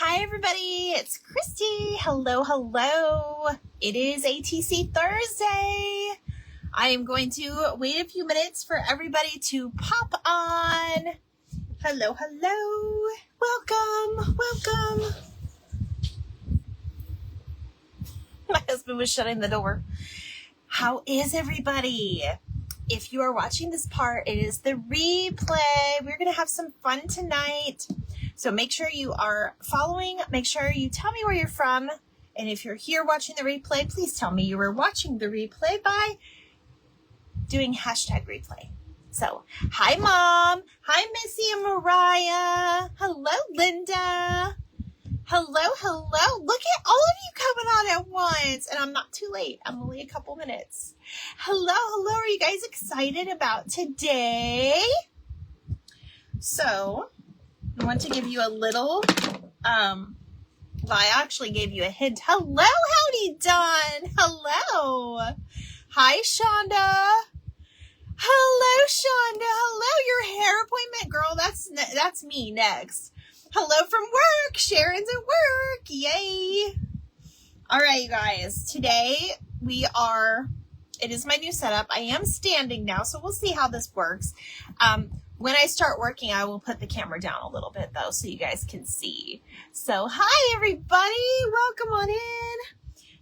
Hi everybody, it's Christy. Hello, hello. It is ATC Thursday. I am going to wait a few minutes for everybody to pop on. Hello, hello. Welcome, welcome. My husband was shutting the door. How is everybody? If you are watching this part, it is the replay. We're going to have some fun tonight. So make sure you are following. Make sure you tell me where you're from. And if you're here watching the replay, please tell me you were watching the replay by doing #replay. So, hi, Mom. Hi, Missy and Mariah. Hello, Linda. Hello, hello. Look at all of you coming on at once. And I'm not too late. I'm only a couple minutes. Hello, hello. Are you guys excited about today? So, I want to give you a little, I actually gave you a hint. Hello, howdy, Dawn. Hello. Hi, Shonda. Hello, Shonda. Hello, your hair appointment, girl. That's me next. Hello from work. Sharon's at work. Yay. All right, you guys. Today it is my new setup. I am standing now, so we'll see how this works. When I start working, I will put the camera down a little bit, though, so you guys can see. So, hi, everybody. Welcome on in.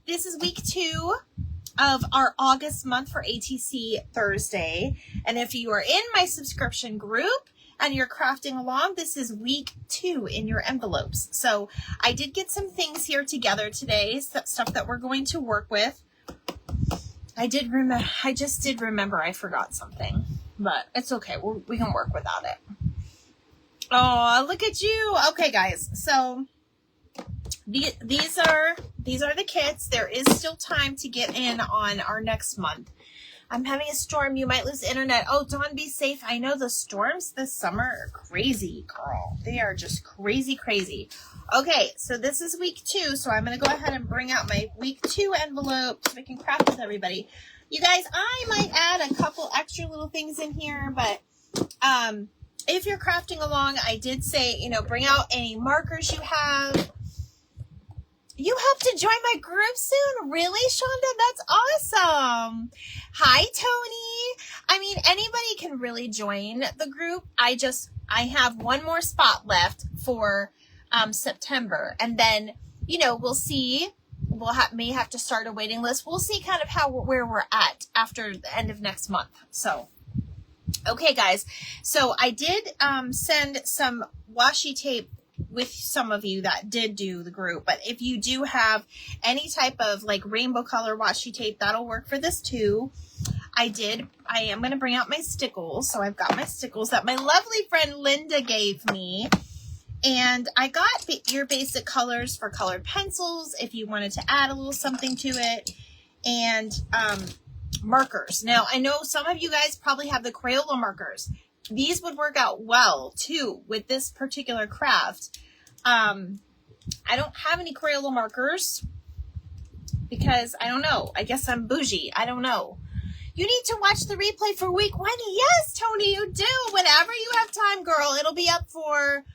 This is week 2 of our August month for ATC Thursday. And if you are in my subscription group and you're crafting along, this is week 2 in your envelopes. So, I did get some things here together today, stuff that we're going to work with. I just did remember I forgot something. But it's okay. We can work without it. Oh, look at you. Okay, guys. So these are the kits. There is still time to get in on our next month. I'm having a storm. You might lose internet. Oh, Dawn, be safe. I know the storms this summer are crazy, girl. They are just crazy, crazy. Okay, so this is week 2. So I'm going to go ahead and bring out my week 2 envelope so we can craft with everybody. You guys, I might add a couple extra little things in here, but if you're crafting along, I did say, bring out any markers you have. You hope to join my group soon? Really, Shonda? That's awesome. Hi, Tony. I mean, anybody can really join the group. I have one more spot left for September, and then, we'll see. We'll may have to start a waiting list. We'll see kind of where we're at after the end of next month. So, okay, guys. So I did send some washi tape with some of you that did do the group. But if you do have any type of like rainbow color washi tape, that'll work for this too. I am going to bring out my stickles. So I've got my stickles that my lovely friend Linda gave me. And I got your basic colors for colored pencils if you wanted to add a little something to it. And markers. Now, I know some of you guys probably have the Crayola markers. These would work out well, too, with this particular craft. I don't have any Crayola markers because, I don't know. I guess I'm bougie. I don't know. You need to watch the replay for week 1. Yes, Tony, you do. Whenever you have time, girl. It'll be up for...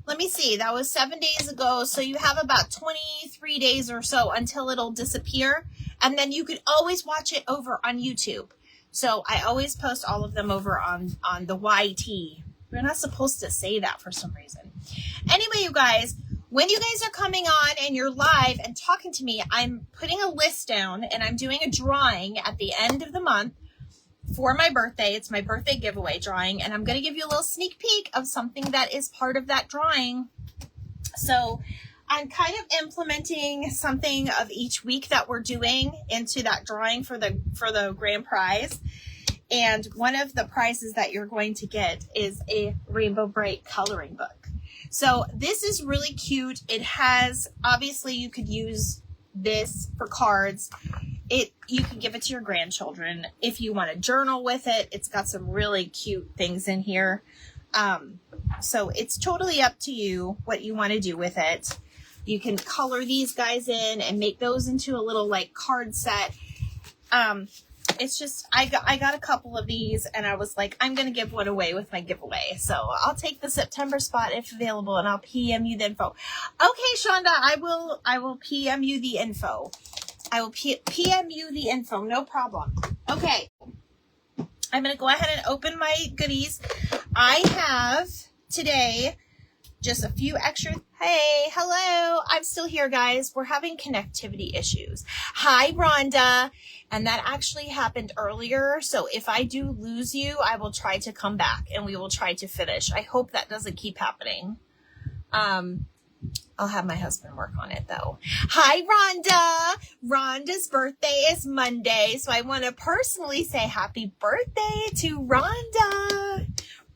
Let me see, that was 7 days ago, so you have about 23 days or so until it'll disappear, and then you could always watch it over on YouTube. So I always post all of them over on the YT. We're not supposed to say that for some reason. Anyway, you guys, when you guys are coming on and you're live and talking to me, I'm putting a list down, and I'm doing a drawing at the end of the month for my birthday. It's my birthday giveaway drawing, and I'm going to give you a little sneak peek of something that is part of that drawing. So I'm kind of implementing something of each week that we're doing into that drawing for the grand prize. And one of the prizes that you're going to get is a Rainbow Brite coloring book. So this is really cute. It has, obviously you could use this for cards. You can give it to your grandchildren if you want to journal with it. It's got some really cute things in here. So it's totally up to you what you want to do with it. You can color these guys in and make those into a little like card set. it's just, I got a couple of these and I was like, I'm going to give one away with my giveaway. So I'll take the September spot if available and I'll PM you the info. Okay, Shonda, I will PM you the info. I will PM you the info. No problem. Okay. I'm going to go ahead and open my goodies. I have today just a few extra. Hey, hello. I'm still here, guys. We're having connectivity issues. Hi, Rhonda. And that actually happened earlier. So if I do lose you, I will try to come back and we will try to finish. I hope that doesn't keep happening. I'll have my husband work on it though. Hi, Rhonda. Rhonda's birthday is Monday. So I want to personally say happy birthday to Rhonda.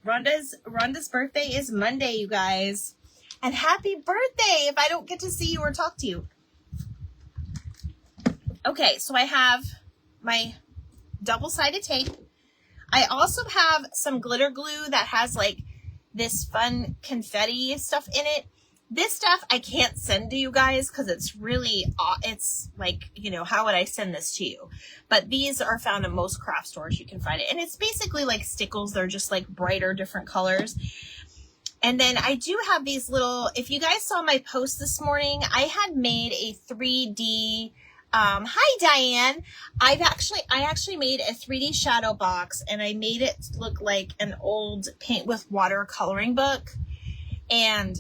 Rhonda's birthday is Monday, you guys. And happy birthday if I don't get to see you or talk to you. Okay, so I have my double-sided tape. I also have some glitter glue that has like this fun confetti stuff in it. This stuff I can't send to you guys because it's really, it's like, you know, how would I send this to you? But these are found in most craft stores. You can find it. And it's basically like stickles. They're just like brighter, different colors. And then I do have these little, if you guys saw my post this morning, I had made a 3D, hi Diane. I actually made a 3D shadow box and I made it look like an old paint with water coloring book. And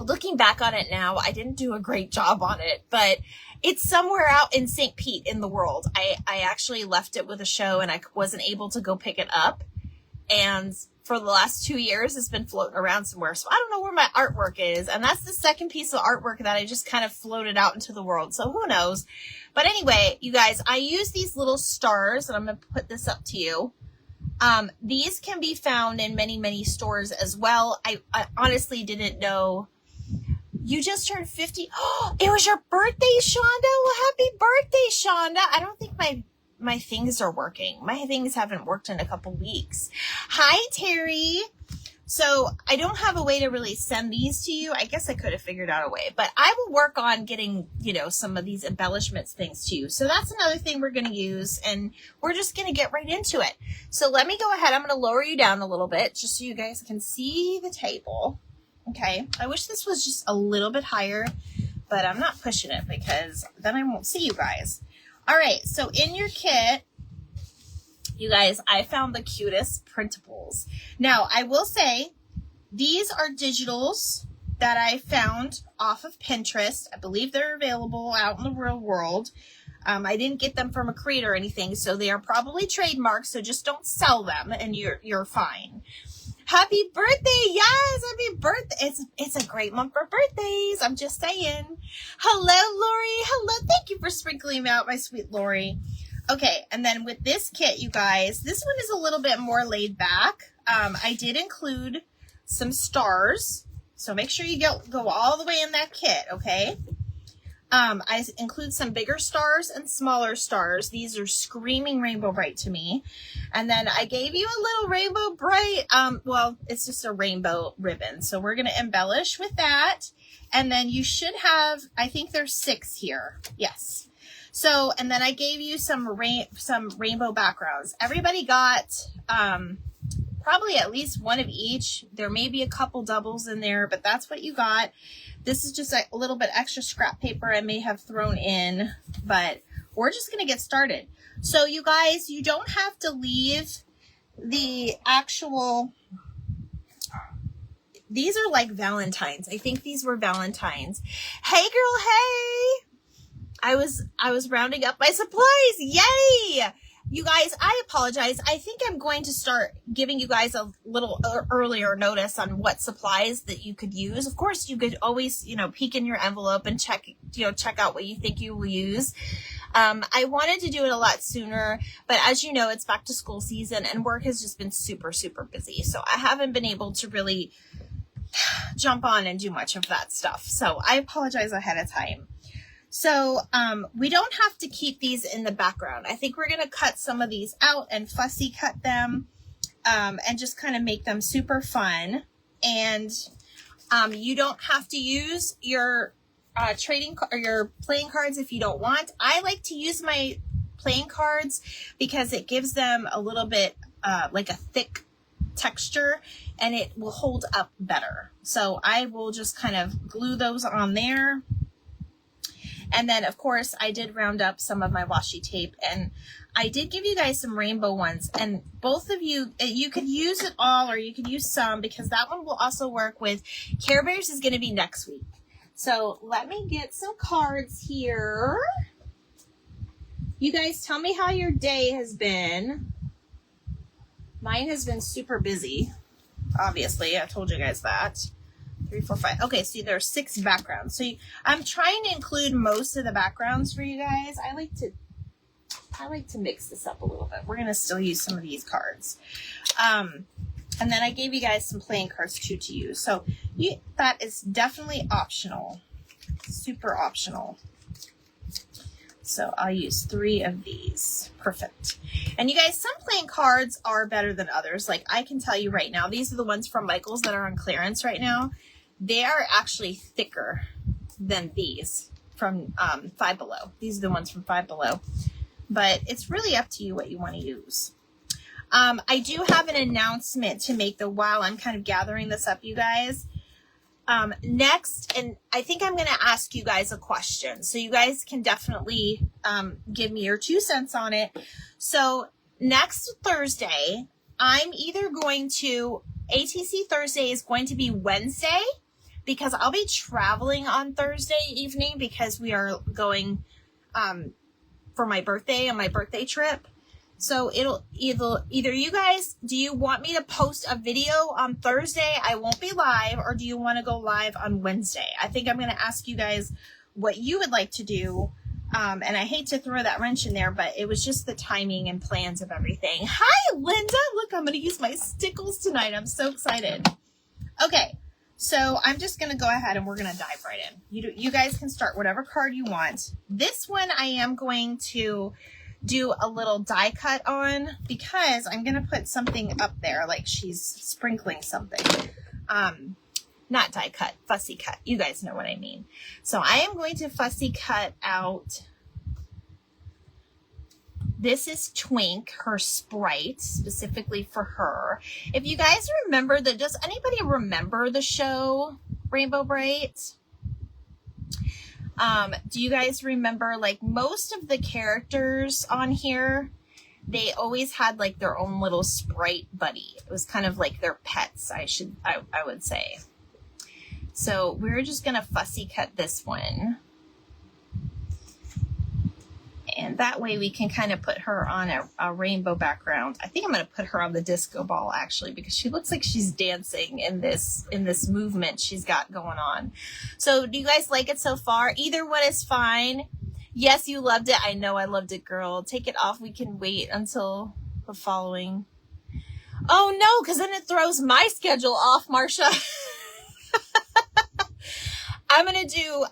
looking back on it now, I didn't do a great job on it, but it's somewhere out in St. Pete in the world. I actually left it with a show and I wasn't able to go pick it up. And for the last 2 years, it's been floating around somewhere. So I don't know where my artwork is. And that's the second piece of artwork that I just kind of floated out into the world. So who knows? But anyway, you guys, I use these little stars and I'm going to put this up to you. These can be found in many, many stores as well. I honestly didn't know. You just turned 50. Oh, it was your birthday, Shonda. Well, happy birthday, Shonda. I don't think my things are working. My things haven't worked in a couple weeks. Hi, Terry. So I don't have a way to really send these to you. I guess I could have figured out a way, but I will work on getting, you know, some of these embellishments things to you. So that's another thing we're going to use and we're just going to get right into it. So let me go ahead. I'm going to lower you down a little bit just so you guys can see the table. Okay, I wish this was just a little bit higher, but I'm not pushing it because then I won't see you guys. All right, so in your kit, you guys, I found the cutest printables. Now, I will say, these are digitals that I found off of Pinterest. I believe they're available out in the real world. I didn't get them from a creator or anything, so they are probably trademarked, so just don't sell them and you're fine. Happy birthday. Yes, happy birthday. It's a great month for birthdays. I'm just saying. Hello, Lori. Hello. Thank you for sprinkling me out, my sweet Lori. Okay, and then with this kit, you guys, this one is a little bit more laid back. I did include some stars, so make sure you go all the way in that kit, okay? I include some bigger stars and smaller stars. These are screaming Rainbow Brite to me. And then I gave you a little Rainbow Brite. Well, it's just a rainbow ribbon. So we're going to embellish with that. And then you should have, I think there's 6 here. Yes. So, and then I gave you some rainbow backgrounds. Everybody got, probably at least one of each. There may be a couple doubles in there, but that's what you got. This is just a little bit extra scrap paper I may have thrown in, but we're just going to get started. So you guys, you don't have to leave the actual, these are like Valentine's. I think these were Valentine's. Hey girl, hey! I was rounding up my supplies. Yay! You guys, I apologize. I think I'm going to start giving you guys a little earlier notice on what supplies that you could use. Of course, you could always, you know, peek in your envelope and check out what you think you will use. I wanted to do it a lot sooner, but as you know, it's back to school season and work has just been super, super busy. So I haven't been able to really jump on and do much of that stuff. So I apologize ahead of time. So we don't have to keep these in the background. I think we're going to cut some of these out and fussy cut them and just kind of make them super fun. And you don't have to use your trading or your playing cards if you don't want. I like to use my playing cards because it gives them a little bit like a thick texture and it will hold up better. So I will just kind of glue those on there. And then of course I did round up some of my washi tape, and I did give you guys some rainbow ones, and both of you, you could use it all or you could use some, because that one will also work with Care Bears is going to be next week. So let me get some cards here. You guys tell me how your day has been. Mine has been super busy. Obviously, I told you guys that. 3, 4, 5. Okay, so there are 6 backgrounds. So I'm trying to include most of the backgrounds for you guys. I like to mix this up a little bit. We're going to still use some of these cards. And then I gave you guys some playing cards too to use. So that is definitely optional. Super optional. So I'll use 3 of these. Perfect. And you guys, some playing cards are better than others. Like I can tell you right now, these are the ones from Michael's that are on clearance right now. They are actually thicker than these from Five Below. These are the ones from Five Below. But it's really up to you what you want to use. I do have an announcement to make though while I'm kind of gathering this up, you guys. Next, and I think I'm going to ask you guys a question. So you guys can definitely give me your 2 cents on it. So next Thursday, I'm either going to, ATC Thursday is going to be Wednesday, because I'll be traveling on Thursday evening because we are going for my birthday, on my birthday trip. So it'll either you guys, do you want me to post a video on Thursday? I won't be live, or do you want to go live on Wednesday? I think I'm going to ask you guys what you would like to do. And I hate to throw that wrench in there, but it was just the timing and plans of everything. Hi, Linda. Look, I'm going to use my stickles tonight. I'm so excited. Okay. So I'm just going to go ahead and we're going to dive right in. You guys can start whatever card you want. This one I am going to do a little die cut on because I'm going to put something up there like she's sprinkling something. Not die cut, fussy cut. You guys know what I mean. So I am going to fussy cut out. This is Twink, her Sprite, specifically for her. If you guys remember, does anybody remember the show Rainbow Brite? Do you guys remember, like, most of the characters on here, they always had, like, their own little Sprite buddy. It was kind of like their pets, I would say. So we're just going to fussy cut this one. And that way we can kind of put her on a rainbow background. I think I'm going to put her on the disco ball, actually, because she looks like she's dancing in this movement she's got going on. So do you guys like it so far? Either one is fine. Yes, you loved it. I know I loved it, girl. Take it off. We can wait until the following. Oh, no, because then it throws my schedule off, Marcia. I'm going to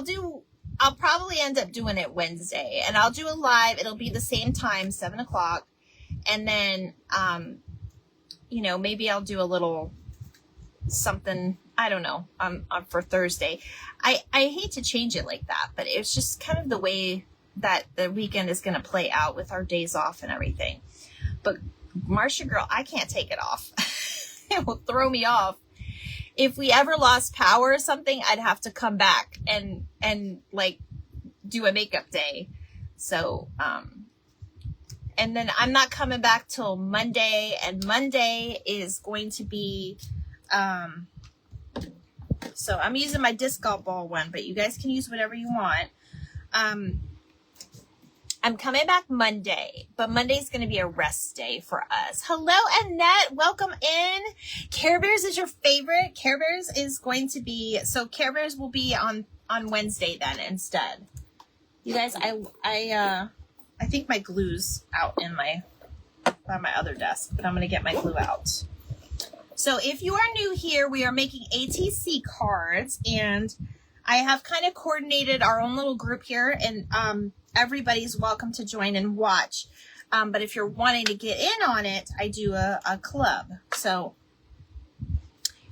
do, I'll probably end up doing it Wednesday, and I'll do a live. It'll be the same time, 7 o'clock. And then, you know, maybe I'll do a little something, I don't know, for Thursday. I hate to change it like that, but it's just kind of the way that the weekend is going to play out with our days off and everything. But Marcia, girl, I can't take it off. It will throw me off. If we ever lost power or something, I'd have to come back and like do a makeup day. So, and then I'm not coming back till Monday, and Monday is going to be, so I'm using my disc golf ball one, but you guys can use whatever you want. I'm coming back Monday, but Monday's going to be a rest day for us. Hello, Annette. Welcome in. Care Bears is your favorite. Care Bears is going to be, so Care Bears will be on Wednesday then instead. You guys, I think my glue's out on my other desk, but I'm going to get my glue out. So if you are new here, we are making ATC cards, and I have kind of coordinated our own little group here, and everybody's welcome to join and watch. But if you're wanting to get in on it, I do a club. So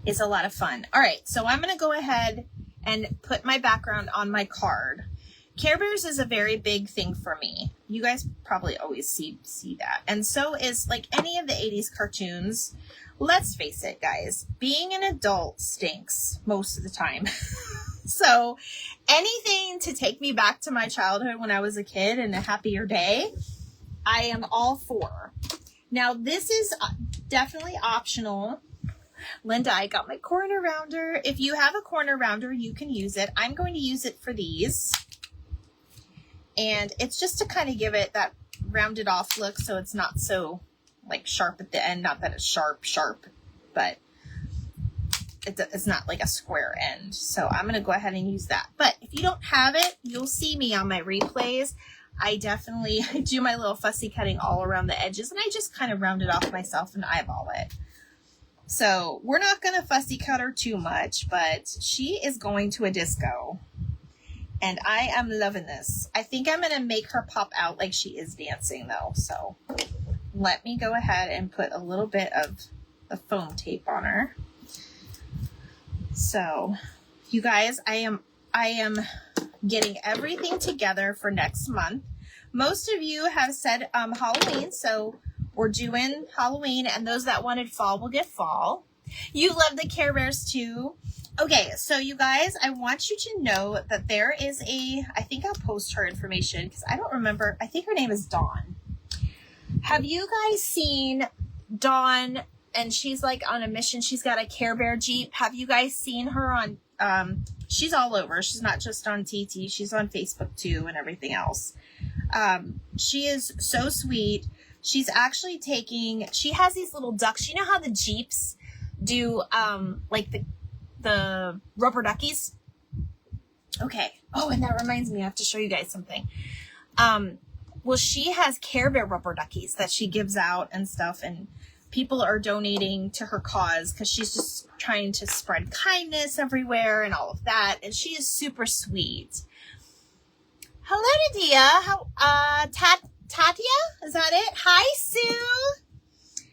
it's a lot of fun. All right, so I'm going to go ahead and put my background on my card. Care Bears is a very big thing for me. You guys probably always see that. And so is like any of the 80s cartoons. Let's face it, guys. Being an adult stinks most of the time. So anything to take me back to my childhood when I was a kid and a happier day, I am all for. Now, this is definitely optional. Linda, I got my corner rounder. If you have a corner rounder, you can use it. I'm going to use it for these. And it's just to kind of give it that rounded off look so it's not so like sharp at the end. Not that it's sharp, but it's not like a square end. So I'm going to go ahead and use that. But if you don't have it, you'll see me on my replays. I definitely do my little fussy cutting all around the edges, and I just kind of round it off myself and eyeball it. So we're not going to fussy cut her too much, but she is going to a disco. And I am loving this. I think I'm going to make her pop out like she is dancing though. So let me go ahead and put a little bit of the foam tape on her. So you guys, I am getting everything together for next month. Most of you have said Halloween, so we're doing Halloween, and those that wanted fall will get fall. You love the Care Bears too. Okay, so you guys, I want you to know that there is I think I'll post her information because I don't remember. I think her name is Dawn. Have you guys seen Dawn? And she's like on a mission. She's got a Care Bear Jeep. Have you guys seen her on, she's all over. She's not just on TT. She's on Facebook too and everything else. She is so sweet. She's actually she has these little ducks. You know how the Jeeps do, like the rubber duckies? Okay. Oh, and that reminds me, I have to show you guys something. Well, she has Care Bear rubber duckies that she gives out and stuff, and people are donating to her cause because she's just trying to spread kindness everywhere and all of that, and she is super sweet. Hello, Nadia. Tatia? Is that it? Hi, Sue.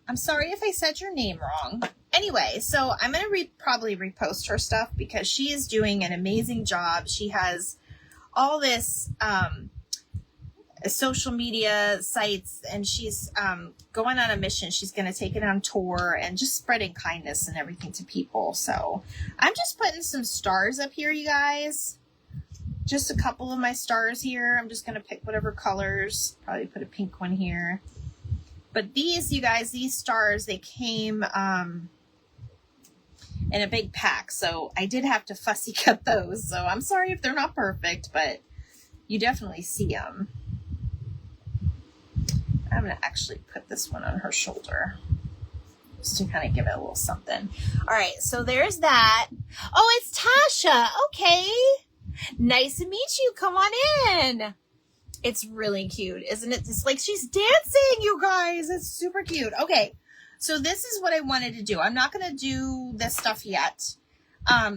I'm sorry if I said your name wrong. Anyway, so I'm going to probably repost her stuff because she is doing an amazing job. She has all this social media sites, and she's going on a mission. She's going to take it on tour and just spreading kindness and everything to people. So I'm just putting some stars up here, you guys. Just a couple of my stars here. I'm just going to pick whatever colors. Probably put a pink one here. But these, you guys, these stars, they came in a big pack. So I did have to fussy cut those. So I'm sorry if they're not perfect, but you definitely see them. I'm going to actually put this one on her shoulder just to kind of give it a little something. All right, so there's that. Oh, it's Tasha. Okay. Nice to meet you. Come on in. It's really cute, isn't it? It's like she's dancing, you guys. It's super cute. Okay, so this is what I wanted to do. I'm not going to do this stuff yet.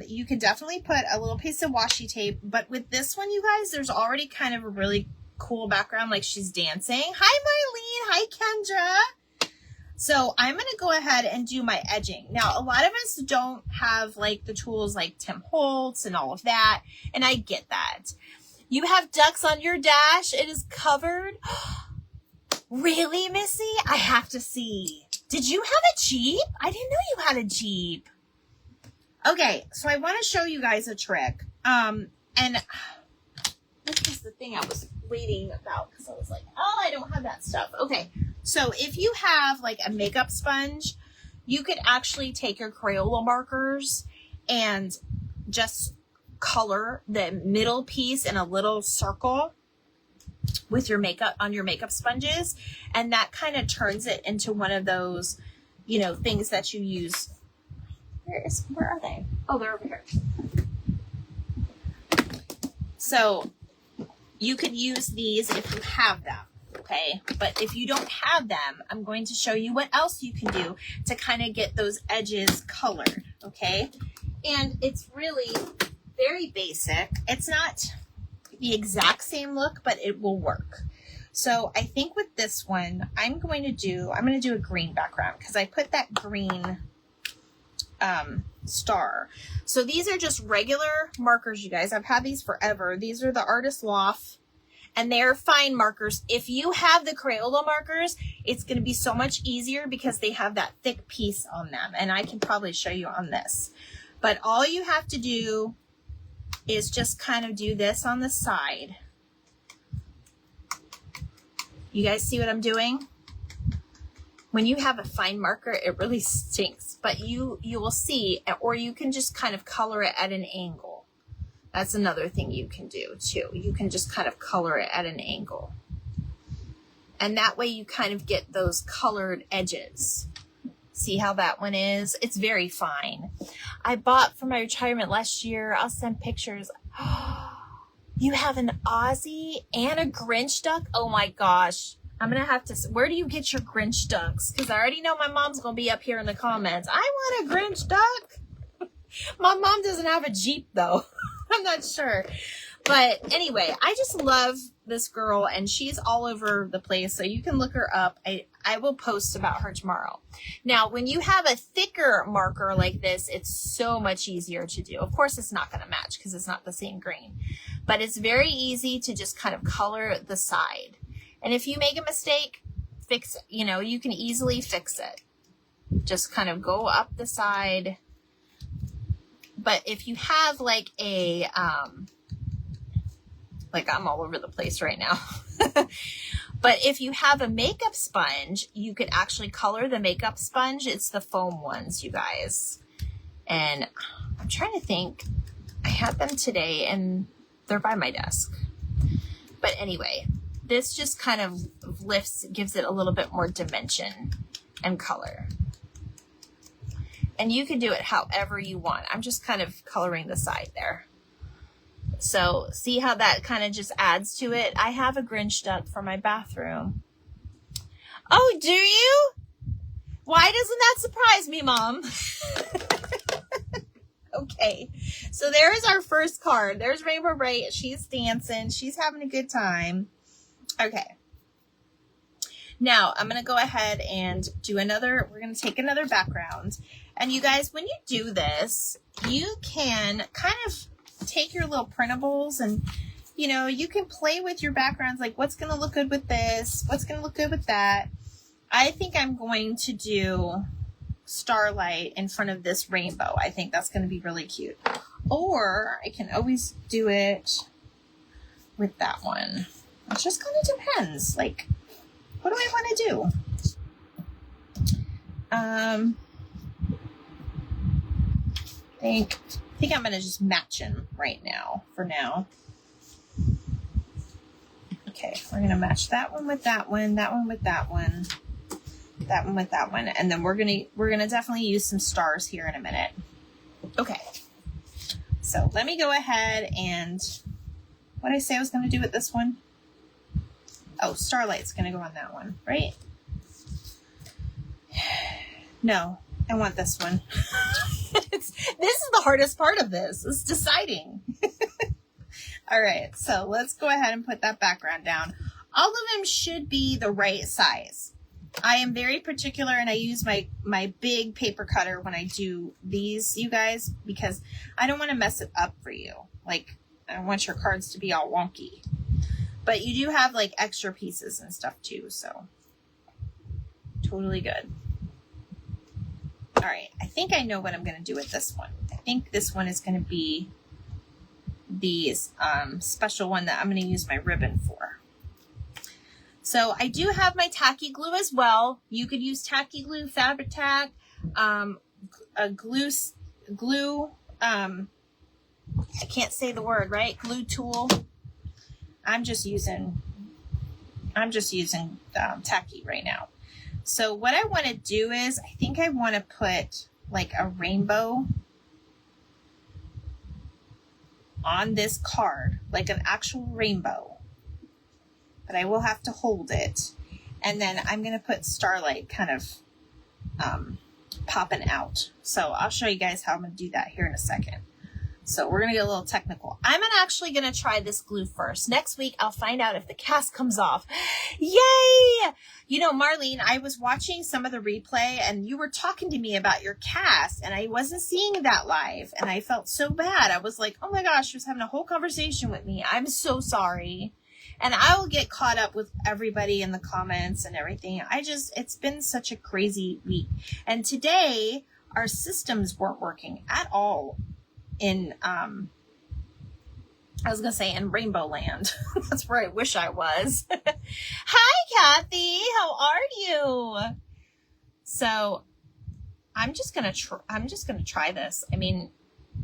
You can definitely put a little piece of washi tape, but with this one, you guys, there's already kind of a really cool background, like she's dancing. Hi, Marlene. Hi, Kendra. So I'm going to go ahead and do my edging. Now, a lot of us don't have like the tools like Tim Holtz and all of that, and I get that. You have ducks on your dash. It is covered. Really, Missy? I have to see. Did you have a Jeep? I didn't know you had a Jeep. Okay, so I want to show you guys a trick. And this is the thing I was waiting about because I was like, oh, I don't have that stuff. Okay, so if you have like a makeup sponge, you could actually take your Crayola markers and just color the middle piece in a little circle with your makeup on your makeup sponges, and that kind of turns it into one of those, you know, things that you use. Where are they? Oh, they're over here. So you could use these if you have them, okay? But if you don't have them, I'm going to show you what else you can do to kind of get those edges colored, okay? And it's really very basic. It's not the exact same look, but it will work. So I think with this one, I'm going to do a green background because I put that green star. So these are just regular markers, you guys. I've had these forever. These are the Artist Loft, and they're fine markers. If you have the Crayola markers, it's going to be so much easier because they have that thick piece on them, and I can probably show you on this. But all you have to do is just kind of do this on the side. You guys see what I'm doing? When you have a fine marker, it really stinks, but you will see, or you can just kind of color it at an angle. That's another thing you can do too. You can just kind of color it at an angle. And that way you kind of get those colored edges. See how that one is? It's very fine. I bought for my retirement last year. I'll send pictures. You have an Aussie and a Grinch duck? Oh my gosh. I'm going to have to, where do you get your Grinch ducks? Because I already know my mom's going to be up here in the comments. I want a Grinch duck. My mom doesn't have a Jeep though. I'm not sure. But anyway, I just love this girl, and she's all over the place. So you can look her up. I will post about her tomorrow. Now, when you have a thicker marker like this, it's so much easier to do. Of course, it's not going to match because it's not the same green. But it's very easy to just kind of color the side. And if you make a mistake, fix it. You know, you can easily fix it. Just kind of go up the side. But if you have like a, like I'm all over the place right now. But if you have a makeup sponge, you could actually color the makeup sponge. It's the foam ones, you guys. And I'm trying to think. I had them today and they're by my desk. But anyway, this just kind of lifts, gives it a little bit more dimension and color. And you can do it however you want. I'm just kind of coloring the side there. So see how that kind of just adds to it? I have a Grinch duck for my bathroom. Oh, do you? Why doesn't that surprise me, Mom? Okay, so there's our first card. There's Rainbow Brite. She's dancing. She's having a good time. Okay. Now I'm going to go ahead and do another, we're going to take another background. And you guys, when you do this, you can kind of take your little printables and, you know, you can play with your backgrounds, like what's going to look good with this, what's going to look good with that. I think I'm going to do starlight in front of this rainbow. I think that's going to be really cute. Or I can always do it with that one. It just kind of depends. Like, what do I want to do? I think I'm going to just match him right now, for now. Okay, we're going to match that one with that one, that one with that one, that one with that one, and then we're going to definitely use some stars here in a minute. Okay. So, let me go ahead and what did I say I was going to do with this one? Oh, starlight's going to go on that one, right? No, I want this one. This is the hardest part of this, is deciding. All right, so let's go ahead and put that background down. All of them should be the right size. I am very particular, and I use my big paper cutter when I do these, you guys, because I don't want to mess it up for you. Like, I don't want your cards to be all wonky. But you do have like extra pieces and stuff too, so totally good. All right, I think I know what I'm going to do with this one. I think this one is going to be the special one that I'm going to use my ribbon for. So I do have my tacky glue as well. You could use tacky glue, fabric tack, a glue, I can't say the word, right? Glue tool. I'm just using tacky right now. So what I want to do is, I think I want to put like a rainbow on this card, like an actual rainbow, but I will have to hold it. And then I'm going to put starlight kind of popping out. So I'll show you guys how I'm going to do that here in a second. So we're going to get a little technical. I'm actually going to try this glue first. Next week, I'll find out if the cast comes off. Yay! You know, Marlene, I was watching some of the replay and you were talking to me about your cast and I wasn't seeing that live and I felt so bad. I was like, oh my gosh, she was having a whole conversation with me. I'm so sorry. And I will get caught up with everybody in the comments and everything. It's been such a crazy week. And today, our systems weren't working at all in, I was going to say in Rainbow Land. That's where I wish I was. Hi, Kathy. How are you? So I'm just going to try this. I mean,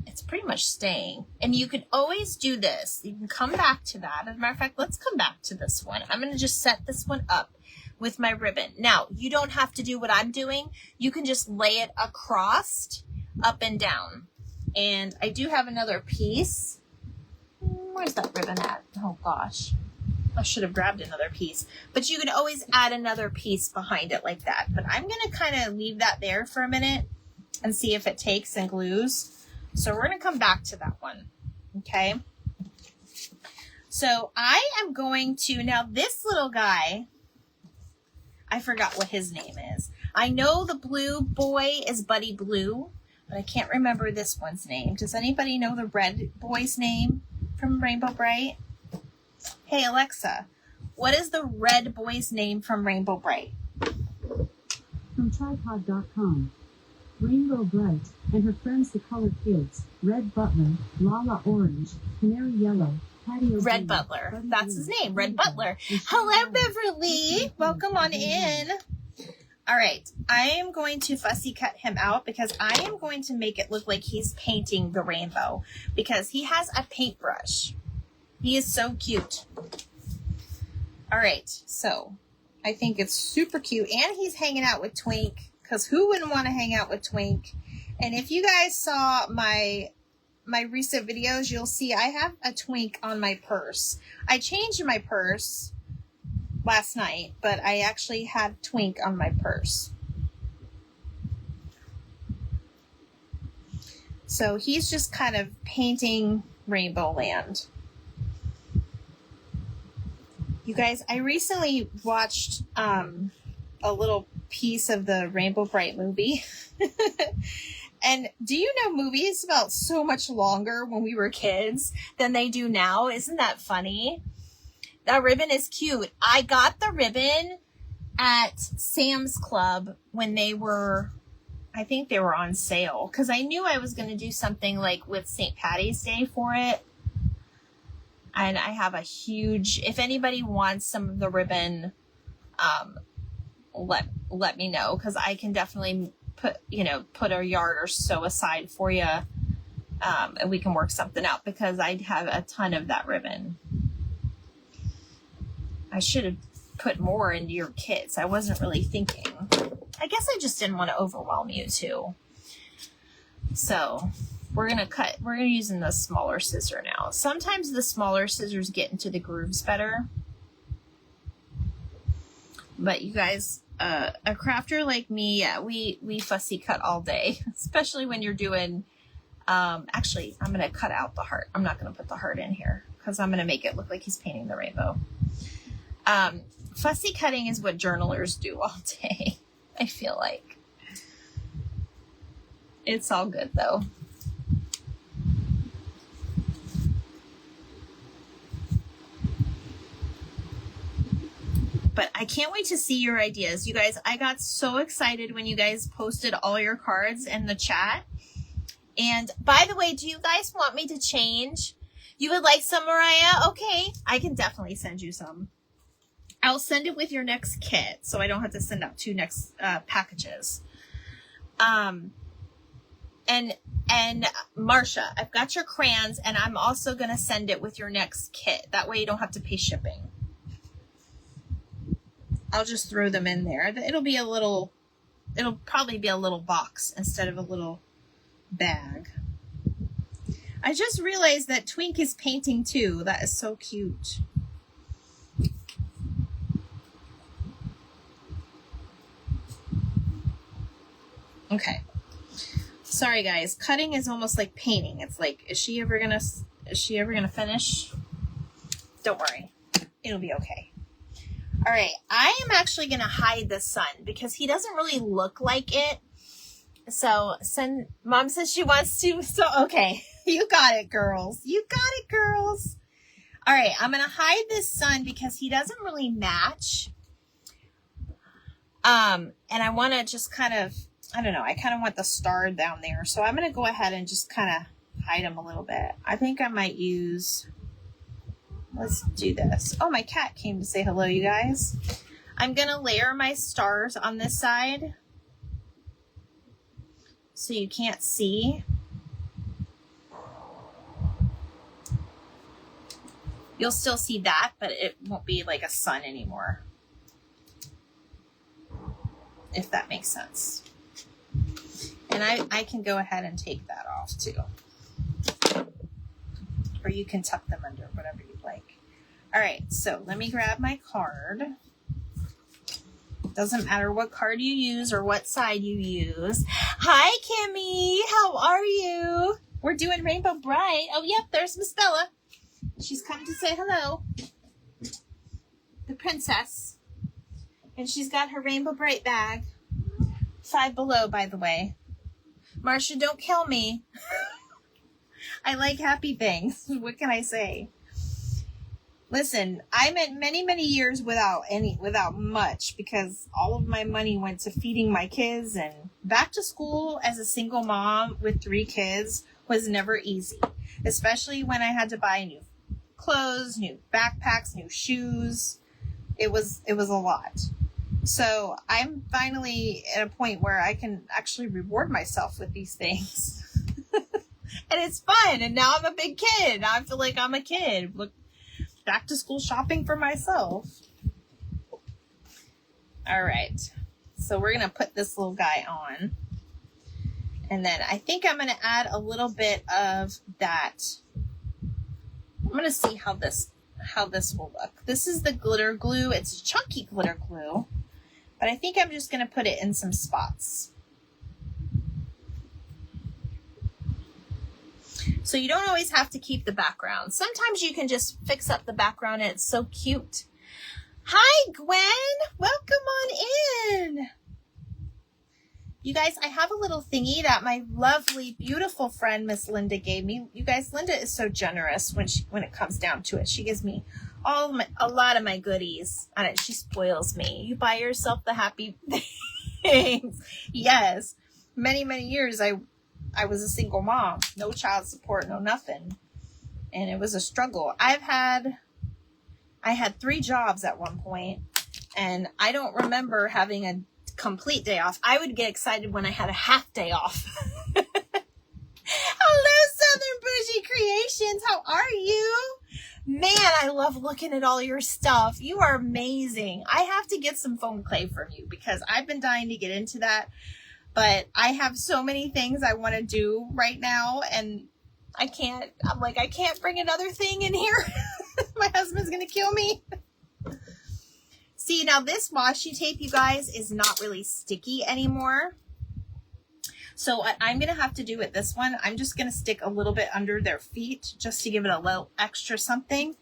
it's pretty much staying. And you can always do this. You can come back to that. As a matter of fact, let's come back to this one. I'm going to just set this one up with my ribbon. Now, you don't have to do what I'm doing. You can just lay it across, up and down. And I do have another piece. Where's that ribbon at? Oh gosh. I should have grabbed another piece. But you can always add another piece behind it like that. But I'm going to kind of leave that there for a minute and see if it takes and glues. So we're going to come back to that one. Okay. So I am going to, now this little guy, I forgot what his name is. I know the blue boy is Buddy Blue, but I can't remember this one's name. Does anybody know the red boy's name from Rainbow Brite? Hey, Alexa, what is the red boy's name from Rainbow Brite? From tripod.com. Rainbow Brite, and her friends the Color Kids, Red Butler, Lala Orange, Canary Yellow, Patio Red Green, Butler. Buddy That's Blue, his name, Red Rainbow, Butler. and Hello, Chanel. Beverly. Welcome on in. All right, I am going to fussy cut him out because I am going to make it look like he's painting the rainbow because he has a paintbrush. He is so cute. All right, so I think it's super cute. And he's hanging out with Twink because who wouldn't want to hang out with Twink? And if you guys saw my recent videos, you'll see I have a Twink on my purse. I changed my purse last night, but I actually had Twink on my purse. So he's just kind of painting Rainbow Land. You guys, I recently watched a little piece of the Rainbow Brite movie. And do you know movies felt so much longer when we were kids than they do now? Isn't that funny? That ribbon is cute. I got the ribbon at Sam's Club when they were, I think they were on sale. Because I knew I was going to do something like with St. Patty's Day for it. And I have a huge, if anybody wants some of the ribbon, let me know. Because I can definitely put a yard or so aside for you. And we can work something out because I have a ton of that ribbon. I should have put more into your kits. I wasn't really thinking. I guess I just didn't want to overwhelm you too. So we're going to using the smaller scissor now. Sometimes the smaller scissors get into the grooves better. But you guys, a crafter like me, yeah, we fussy cut all day, especially when you're doing, actually, I'm going to cut out the heart. I'm not going to put the heart in here because I'm going to make it look like he's painting the rainbow. Fussy cutting is what journalers do all day, I feel like. It's all good though. But I can't wait to see your ideas. You guys, I got so excited when you guys posted all your cards in the chat. And by the way, do you guys want me to change? You would like some, Mariah? Okay, I can definitely send you some. I'll send it with your next kit, so I don't have to send out two next packages. And Marsha, I've got your crayons, and I'm also going to send it with your next kit. That way you don't have to pay shipping. I'll just throw them in there. It'll probably be a little box instead of a little bag. I just realized that Twink is painting too. That is so cute. Okay. Sorry guys, cutting is almost like painting. It's like, is she ever gonna finish? Don't worry, it'll be okay. All right, I am actually gonna hide the sun because he doesn't really look like it. So Mom says she wants to, so okay. You got it, girls. You got it, girls. All right, I'm gonna hide this sun because he doesn't really match. And I want to just kind of, I don't know, I kind of want the star down there. So I'm going to go ahead and just kind of hide him a little bit. I think I might use, let's do this. Oh, my cat came to say hello, you guys. I'm going to layer my stars on this side so you can't see. You'll still see that, but it won't be like a sun anymore, if that makes sense. And I can go ahead and take that off too. Or you can tuck them under, whatever you'd like. All right, so let me grab my card. Doesn't matter what card you use or what side you use. Hi, Kimmy. How are you? We're doing Rainbow Brite. Oh, yep, there's Miss Bella. She's come to say hello. The princess. And she's got her Rainbow Brite bag. Five Below, by the way. Marcia, don't kill me. I like happy things. What can I say? Listen, I went many, many years without much because all of my money went to feeding my kids, and back to school as a single mom with 3 kids was never easy, especially when I had to buy new clothes, new backpacks, new shoes. It was a lot. So I'm finally at a point where I can actually reward myself with these things. And it's fun. And now I'm a big kid. Now I feel like I'm a kid. Look, back to school shopping for myself. All right. So we're going to put this little guy on. And then I think I'm going to add a little bit of that. I'm going to see how this will look. This is the glitter glue. It's chunky glitter glue. But I think I'm just going to put it in some spots. So you don't always have to keep the background. Sometimes you can just fix up the background and it's so cute. Hi, Gwen. Welcome on in. You guys, I have a little thingy that my lovely, beautiful friend, Miss Linda, gave me. You guys, Linda is so generous when it comes down to it. She gives me a lot of my goodies, and she spoils me. You buy yourself the happy things. Yes. Many, many years I was a single mom, no child support, no nothing. And it was a struggle. I had 3 jobs at one point, and I don't remember having a complete day off. I would get excited when I had a half day off. Hello, Southern Bougie Creations. How are you? Man, I love looking at all your stuff. You are amazing. I have to get some foam clay from you because I've been dying to get into that. But I have so many things I want to do right now, and I can't. I'm like, I can't bring another thing in here. My husband's going to kill me. See, now this washi tape, you guys, is not really sticky anymore. So what I'm going to have to do with this one, I'm just going to stick a little bit under their feet just to give it a little extra something.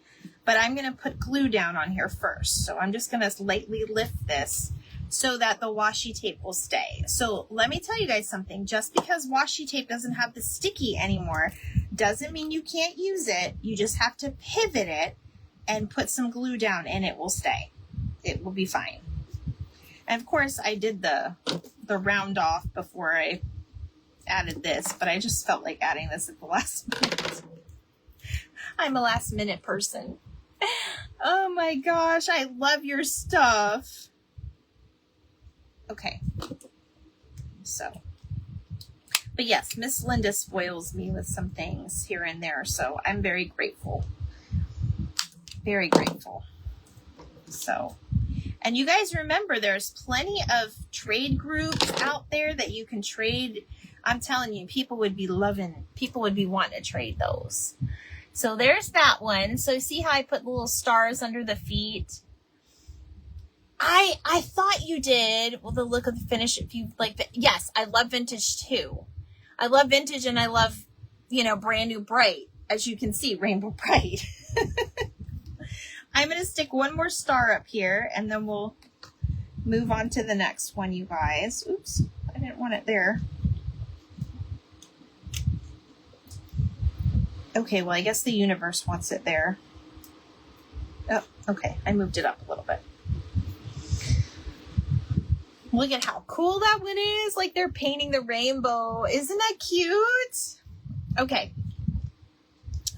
But I'm going to put glue down on here first. So I'm just going to lightly lift this so that the washi tape will stay. So let me tell you guys something. Just because washi tape doesn't have the sticky anymore doesn't mean you can't use it. You just have to pivot it and put some glue down and it will stay. It will be fine. And of course I did the round off before I added this, but I just felt like adding this at the last minute. I'm a last minute person. Oh my gosh, I love your stuff. Okay. So, but yes, Miss Linda spoils me with some things here and there, so I'm very grateful. Very grateful. So, and you guys remember there's plenty of trade groups out there that you can trade. I'm telling you, people would be wanting to trade those. So there's that one. So see how I put little stars under the feet? I thought you did. Well, the look of the finish, if you like the, yes, I love vintage too. I love vintage and I love, you know, brand new Brite. As you can see, Rainbow Brite. I'm going to stick one more star up here and then we'll move on to the next one, you guys. Oops, I didn't want it there. Okay, well, I guess the universe wants it there. Oh, okay, I moved it up a little bit. Look at how cool that one is. Like they're painting the rainbow. Isn't that cute? Okay.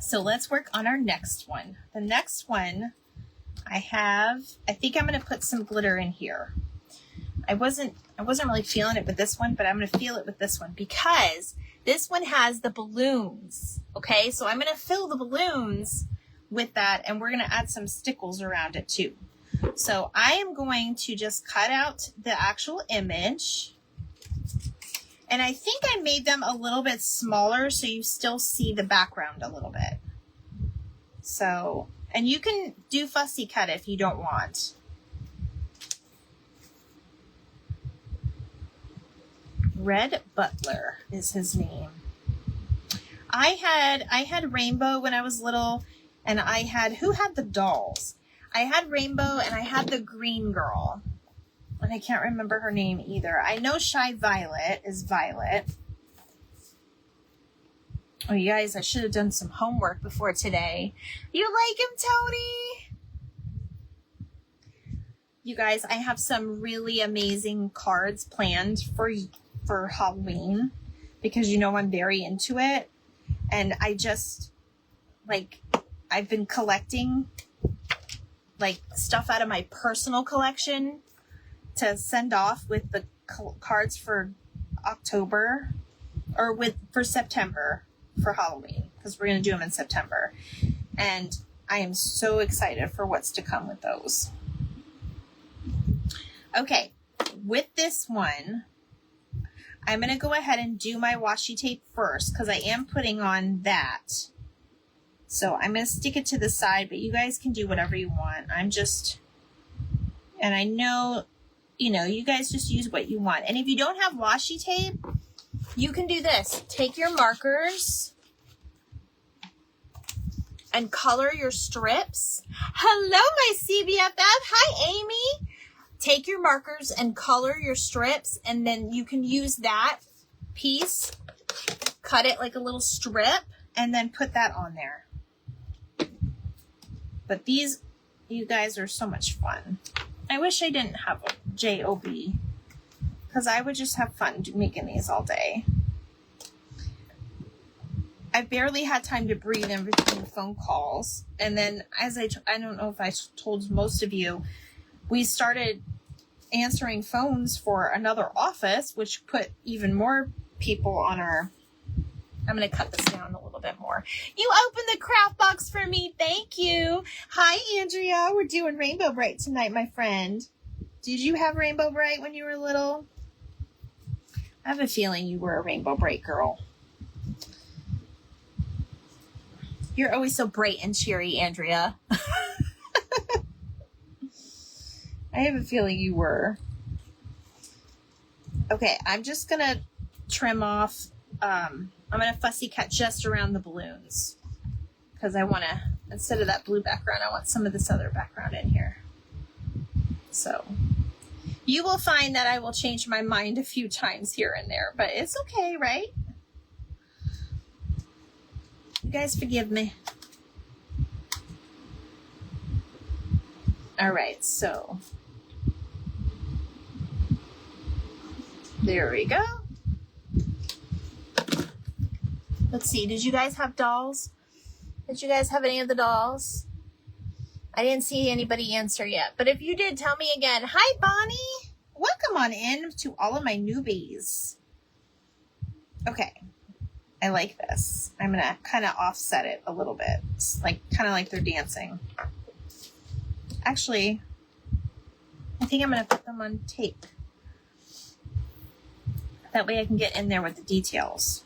So let's work on our next one. The next one I think I'm going to put some glitter in here. I wasn't really feeling it with this one, but I'm going to feel it with this one because this one has the balloons. Okay. So I'm going to fill the balloons with that and we're going to add some stickles around it too. So I am going to just cut out the actual image. And I think I made them a little bit smaller so you still see the background a little bit. So, and you can do fussy cut if you don't want. Red Butler is his name. I had Rainbow when I was little, and who had the dolls? I had Rainbow and I had the green girl. And I can't remember her name either. I know Shy Violet is Violet. Oh, you guys, I should have done some homework before today. You like him, Tony? You guys, I have some really amazing cards planned for Halloween because you know I'm very into it. And I just, like, I've been collecting, like, stuff out of my personal collection to send off with the cards for October or for September for Halloween because we're going to do them in September. And I am so excited for what's to come with those. Okay, with this one, I'm going to go ahead and do my washi tape first because I am putting on that. So I'm going to stick it to the side, but you guys can do whatever you want. And I know, you know, you guys just use what you want. And if you don't have washi tape, you can do this. Take your markers and color your strips. Hello, my CBFF. Hi, Amy. Take your markers and color your strips, and then you can use that piece, cut it like a little strip, and then put that on there. But these, you guys, are so much fun. I wish I didn't have a JOB, because I would just have fun making these all day. I barely had time to breathe in between phone calls. And then, as I don't know if I told most of you, we started answering phones for another office, which put even more people on our... I'm going to cut this down a little bit more. You opened the craft box for me. Thank you. Hi, Andrea. We're doing Rainbow Brite tonight, my friend. Did you have Rainbow Brite when you were little? I have a feeling you were a Rainbow Brite girl. You're always so bright and cheery, Andrea. I have a feeling you were. Okay, I'm just going to trim off. I'm going to fussy cut just around the balloons. Because I want to, instead of that blue background, I want some of this other background in here. So, you will find that I will change my mind a few times here and there. But it's okay, right? You guys forgive me. All right, so there we go. Let's see. Did you guys have dolls? Did you guys have any of the dolls? I didn't see anybody answer yet. But if you did, tell me again. Hi, Bonnie. Welcome on in to all of my newbies. Okay. I like this. I'm going to kind of offset it a little bit. It's like kind of like they're dancing. Actually, I think I'm going to put them on tape. That way I can get in there with the details.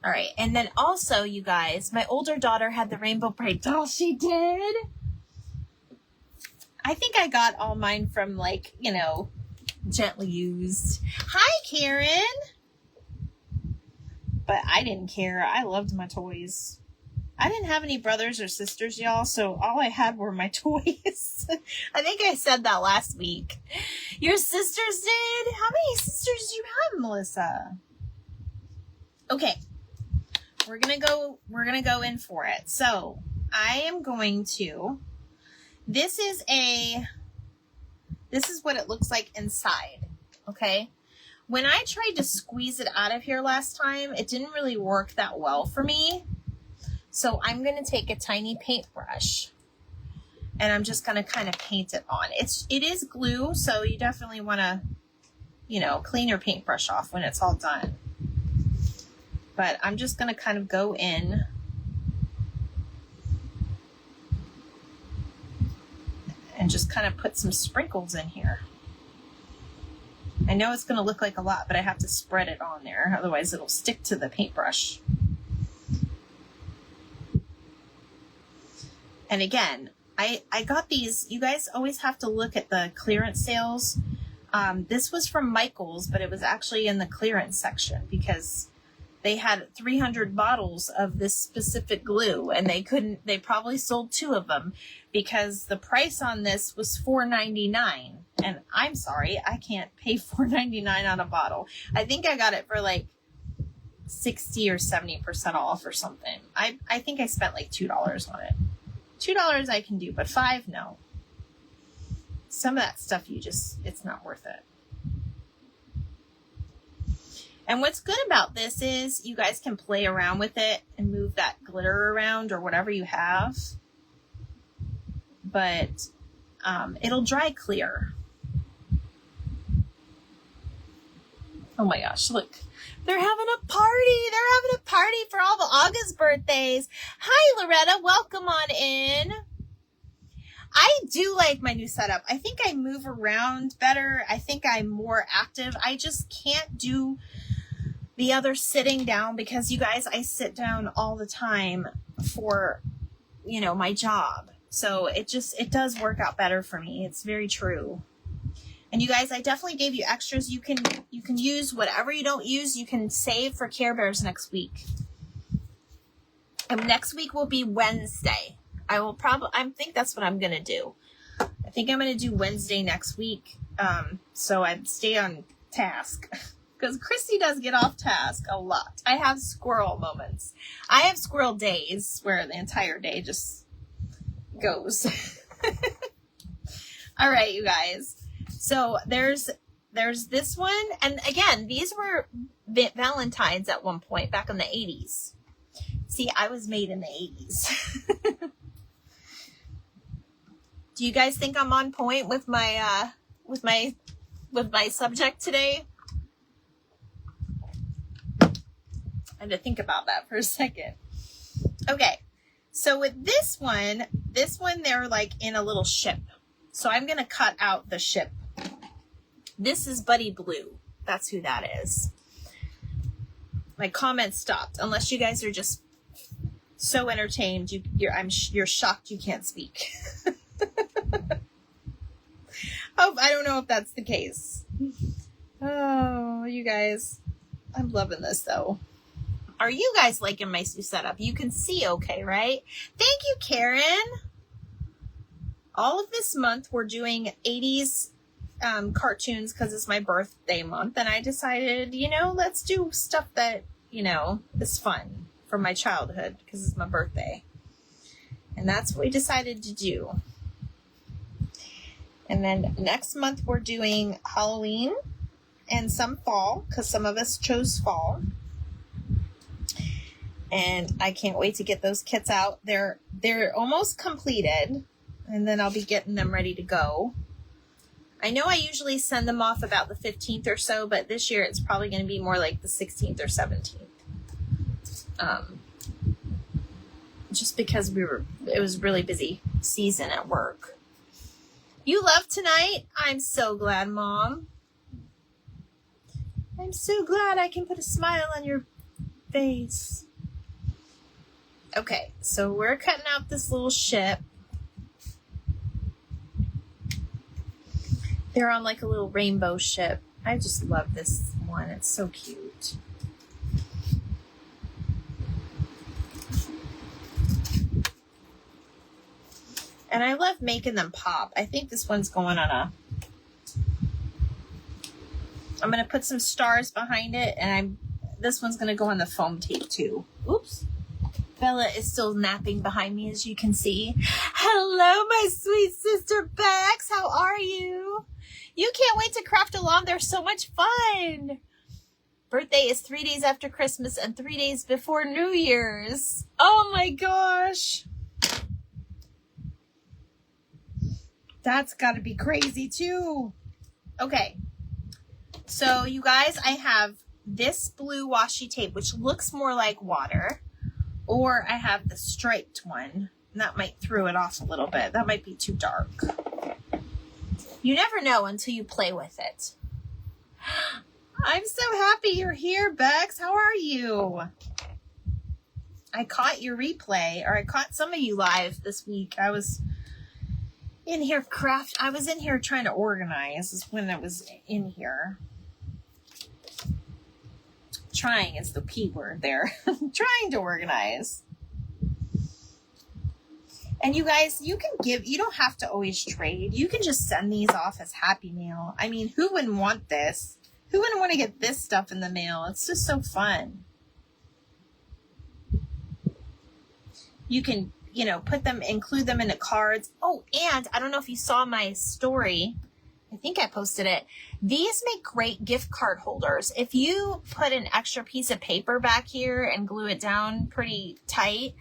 All right. And then also, you guys, my older daughter had the Rainbow Brite doll. She did. I think I got all mine from, like, you know, Gently Used. Hi, Karen. But I didn't care. I loved my toys. I didn't have any brothers or sisters, y'all, so all I had were my toys. I think I said that last week. Your sisters did? How many sisters do you have, Melissa? Okay. We're gonna go in for it. So I am going to, this is what it looks like inside. Okay. When I tried to squeeze it out of here last time, it didn't really work that well for me. So I'm going to take a tiny paintbrush and I'm just going to kind of paint it on. It is glue, so you definitely want to, clean your paintbrush off when it's all done. But I'm just going to kind of go in and just kind of put some sprinkles in here. I know it's going to look like a lot, but I have to spread it on there. Otherwise, it'll stick to the paintbrush. And again, I got these. You guys always have to look at the clearance sales. This was from Michael's, but it was actually in the clearance section because they had 300 bottles of this specific glue, and they probably sold 2 of them because the price on this was $4.99. And I'm sorry, I can't pay $4.99 on a bottle. I think I got it for like 60 or 70% off or something. I think I spent like $2 on it. $2 I can do, but $5, no. Some of that stuff it's not worth it. And what's good about this is you guys can play around with it and move that glitter around or whatever you have. But it'll dry clear. Oh my gosh, look. They're having a party. They're having a party for all the August birthdays. Hi, Loretta. Welcome on in. I do like my new setup. I think I move around better. I think I'm more active. I just can't do the other sitting down because, you guys, I sit down all the time for, my job. So it does work out better for me. It's very true. And you guys, I definitely gave you extras. You can use whatever you don't use. You can save for Care Bears next week. And next week will be Wednesday. I think that's what I'm going to do. I think I'm going to do Wednesday next week. So I stay on task because Christy does get off task a lot. I have squirrel moments. I have squirrel days where the entire day just goes. All right, you guys. So there's this one. And again, these were Valentine's at one point back in the 80s. See, I was made in the 80s. Do you guys think I'm on point with my subject today? I had to think about that for a second. Okay. So with this one they're like in a little ship. So I'm going to cut out the ship. This is Buddy Blue. That's who that is. My comment stopped. Unless you guys are just so entertained, you're shocked you can't speak. I don't know if that's the case. Oh, you guys. I'm loving this though. Are you guys liking my new setup? You can see okay, right? Thank you, Karen. All of this month we're doing 80s cartoons because it's my birthday month, and I decided, let's do stuff that, is fun from my childhood because it's my birthday. And that's what we decided to do. And then next month we're doing Halloween and some fall because some of us chose fall. And I can't wait to get those kits out. They're almost completed, and then I'll be getting them ready to go. I know I usually send them off about the 15th or so, but this year it's probably going to be more like the 16th or 17th. Just because it was really busy season at work. You love tonight? I'm so glad, Mom. I'm so glad I can put a smile on your face. Okay, so we're cutting out this little ship. They're on like a little rainbow ship. I just love this one. It's so cute. And I love making them pop. I think this one's going on I'm going to put some stars behind it, and this one's going to go on the foam tape too. Oops. Bella is still napping behind me, as you can see. Hello, my sweet sister Bex. How are you? You can't wait to craft along. They're so much fun. Birthday is 3 days after Christmas and 3 days before New Year's. Oh my gosh. That's got to be crazy too. Okay. So you guys, I have this blue washi tape, which looks more like water. Or I have the striped one. And that might throw it off a little bit. That might be too dark. You never know until you play with it. I'm so happy you're here, Bex. How are you? I caught your replay, or I caught some of you live this week. I was in here I was in here trying to organize is when I was in here. Trying is the P word there. Trying to organize. And you guys, you don't have to always trade. You can just send these off as Happy Mail. I mean, who wouldn't want this? Who wouldn't want to get this stuff in the mail? It's just so fun. You can, include them into cards. Oh, and I don't know if you saw my story. I think I posted it. These make great gift card holders. If you put an extra piece of paper back here and glue it down pretty tight,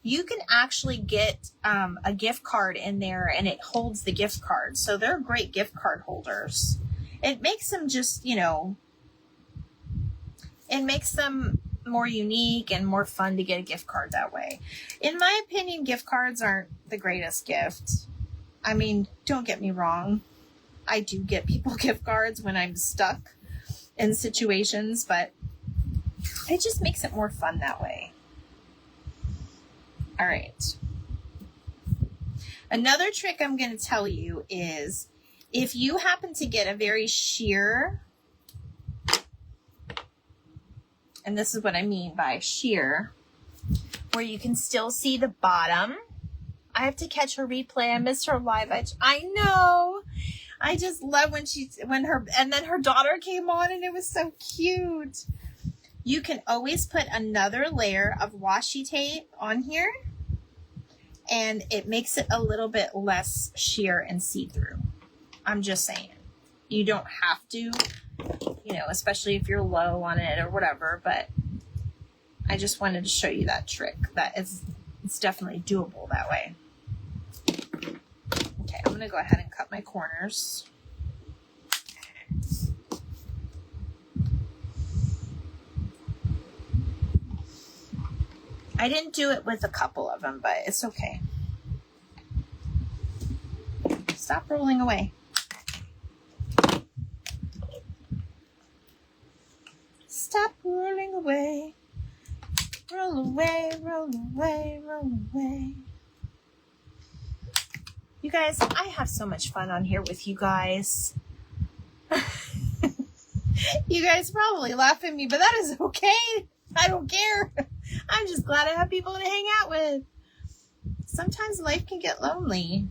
you can actually get a gift card in there and it holds the gift card. So they're great gift card holders. It makes them just, it makes them more unique and more fun to get a gift card that way. In my opinion, gift cards aren't the greatest gift. I mean, don't get me wrong. I do get people gift cards when I'm stuck in situations, but it just makes it more fun that way. All right. Another trick I'm going to tell you is if you happen to get a very sheer, and this is what I mean by sheer, where you can still see the bottom. I have to catch her replay. I missed her live. I know. I just love and then her daughter came on and it was so cute. You can always put another layer of washi tape on here and it makes it a little bit less sheer and see-through. I'm just saying. You don't have to, especially if you're low on it or whatever, but I just wanted to show you that trick. It's definitely doable that way. Okay, I'm going to go ahead and cut my corners. I didn't do it with a couple of them, but it's okay. Stop rolling away. Stop rolling away. Roll away, roll away, roll away. You guys, I have so much fun on here with you guys. You guys probably laugh at me, but that is okay. I don't care. I'm just glad I have people to hang out with. Sometimes life can get lonely.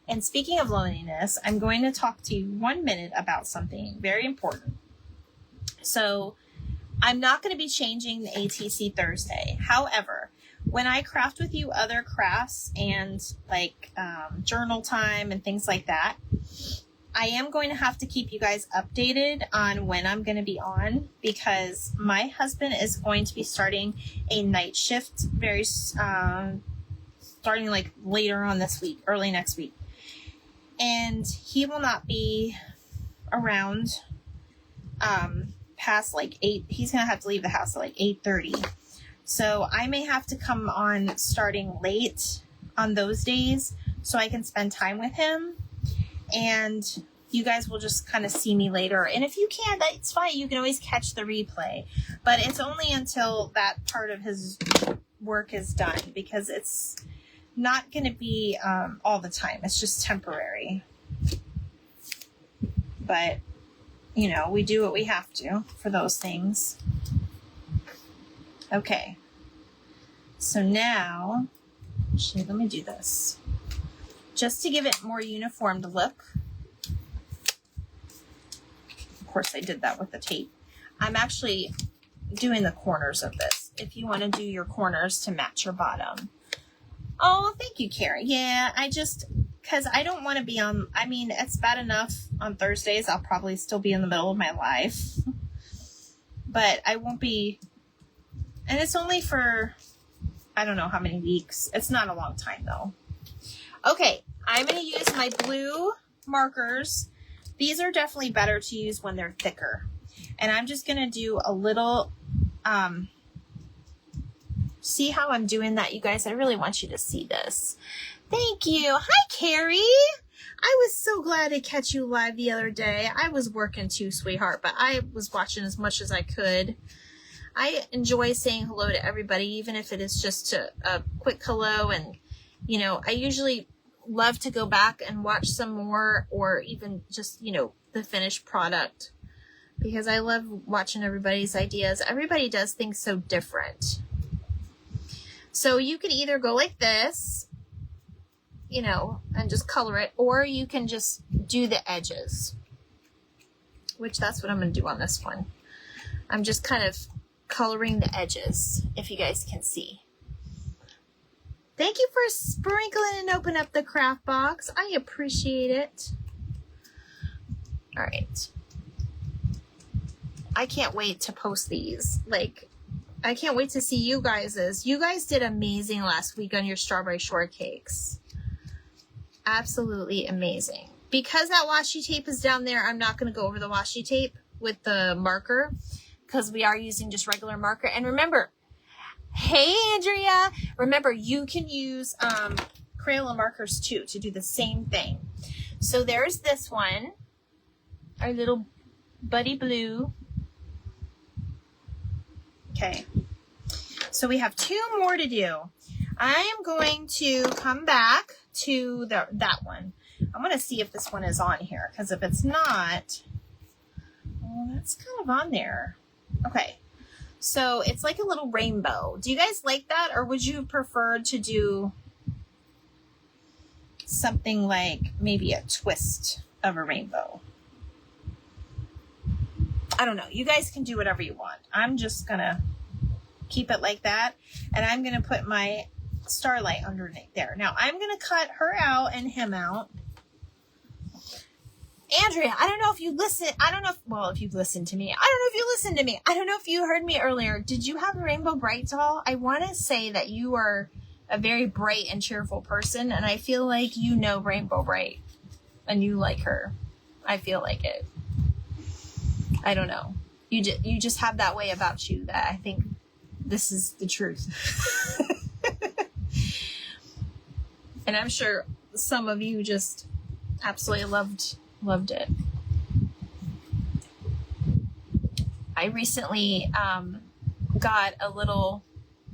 And speaking of loneliness, I'm going to talk to you 1 minute about something very important. So I'm not going to be changing the ATC Thursday. However, when I craft with you other crafts and like journal time and things like that, I am going to have to keep you guys updated on when I'm going to be on because my husband is going to be starting a night shift starting like later on this week, early next week. And he will not be around past like 8. He's going to have to leave the house at like 8:30. So I may have to come on starting late on those days so I can spend time with him. And you guys will just kind of see me later. And if you can't, that's fine. You can always catch the replay. But it's only until that part of his work is done because it's not going to be all the time. It's just temporary. But, we do what we have to for those things. Okay. So now, Actually, let me do this. Just to give it more uniformed look. Of course, I did that with the tape. I'm actually doing the corners of this. If you want to do your corners to match your bottom. Oh, thank you, Carrie. Yeah, because I don't want to be on, I mean, it's bad enough on Thursdays. I'll probably still be in the middle of my life. But I won't be, and it's only for, I don't know how many weeks. It's not a long time, though. Okay, I'm going to use my blue markers. These are definitely better to use when they're thicker. And I'm just going to do a little, see how I'm doing that, you guys? I really want you to see this. Thank you. Hi, Carrie. I was so glad to catch you live the other day. I was working too, sweetheart, but I was watching as much as I could. I enjoy saying hello to everybody, even if it is just a quick hello. And, you know, I usually love to go back and watch some more, or even just, you know, the finished product, because I love watching everybody's ideas. Everybody does things so different. So you could either go like this, you know, and just color it, or you can just do the edges, which that's what I'm going to do on this one. I'm just kind of coloring the edges, if you guys can see. Thank you for sprinkling and open up the craft box. I appreciate it. All right. I can't wait to post these. Like, I can't wait to see you guys's. You guys did amazing last week on your strawberry shortcakes. Absolutely amazing. Because that washi tape is down there, I'm not going to go over the washi tape with the marker, because we are using just regular marker. And remember, hey, Andrea, remember, you can use Crayola markers too to do the same thing. So there's this one, our little Buddy Blue. Okay, so we have two more to do. I am going to come back to that one. I'm going to see if this one is on here, because if it's not, well, that's kind of on there. Okay, so it's like a little rainbow. Do you guys like that, or would you prefer to do something like maybe a twist of a rainbow? I don't know. You guys can do whatever you want. I'm just going to keep it like that. And I'm going to put my starlight underneath there. Now, I'm going to cut her out and him out. Andrea, I don't know if you listen. I don't know if, well, if you've listened to me. I don't know if you listened to me. I don't know if you heard me earlier. Did you have a Rainbow Brite doll? I want to say that you are a very bright and cheerful person. And I feel like you know Rainbow Brite. And you like her. I feel like it. I don't know. You just have that way about you that I think this is the truth. And I'm sure some of you just absolutely loved it. I recently got a little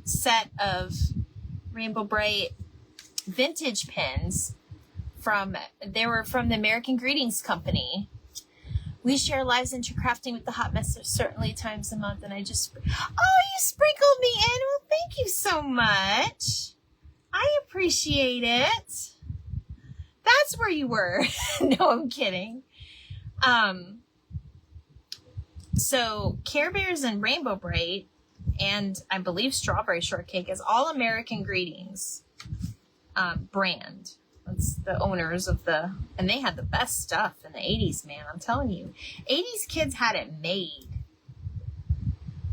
set of Rainbow Brite vintage pins they were from the American Greetings Company. We share lives into crafting with the hot mess certainly times a month. And I just, oh, you sprinkled me in. Well, thank you so much. I appreciate it. That's where you were. No, I'm kidding. So Care Bears and Rainbow Brite, and I believe Strawberry Shortcake is all American Greetings brand. It's the owners of and they had the best stuff in the 80s, man. I'm telling you, 80s kids had it made.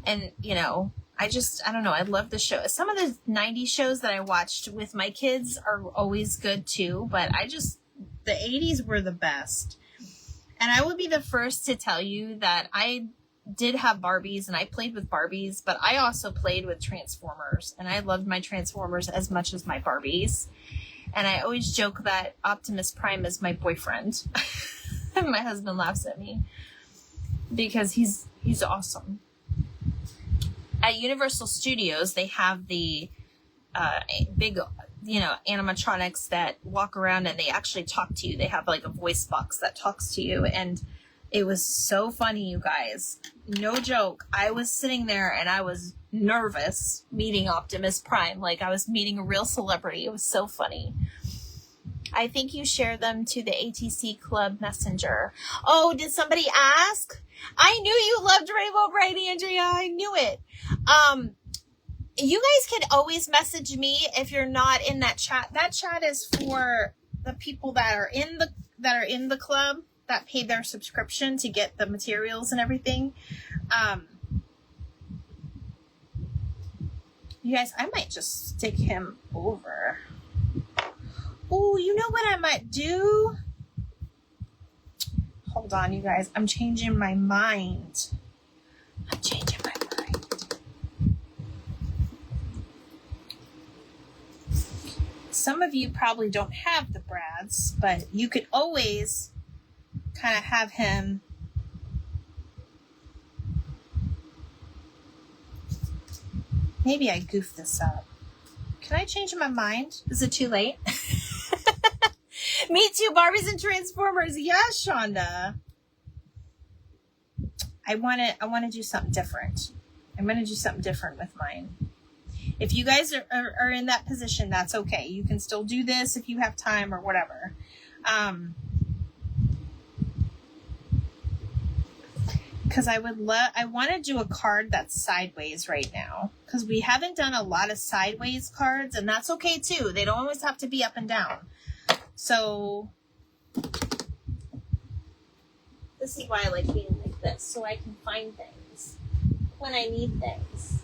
And, you know, I don't know. I love the show. Some of the 90s shows that I watched with my kids are always good too, but the 80s were the best. And I would be the first to tell you that I did have Barbies and I played with Barbies, but I also played with Transformers, and I loved my Transformers as much as my Barbies. And I always joke that Optimus Prime is my boyfriend. And my husband laughs at me because he's awesome. At Universal Studios, they have the big, animatronics that walk around and they actually talk to you. They have like a voice box that talks to you, and It was so funny, you guys. No joke. I was sitting there and I was nervous meeting Optimus Prime. Like I was meeting a real celebrity. It was so funny. I think you share them to the ATC Club Messenger. Oh, did somebody ask? I knew you loved Rainbow Brite, Andrea. I knew it. You guys can always message me if you're not in that chat. That chat is for the people that are in the club that paid their subscription to get the materials and everything. You guys, I might just stick him over. Oh, you know what I might do? Hold on, you guys. I'm changing my mind. I'm changing my mind. Some of you probably don't have the Brads, but you could always kind of have him. Maybe I goofed this up. Can I change my mind? Is it too late? Me too, Barbies and Transformers. Yes, Shonda. I want to do something different. I'm going to do something different with mine. If you guys are in that position, that's okay. You can still do this if you have time or whatever. Because I want to do a card that's sideways right now. Because we haven't done a lot of sideways cards, and that's okay too. They don't always have to be up and down. So, this is why I like being like this. So I can find things when I need things.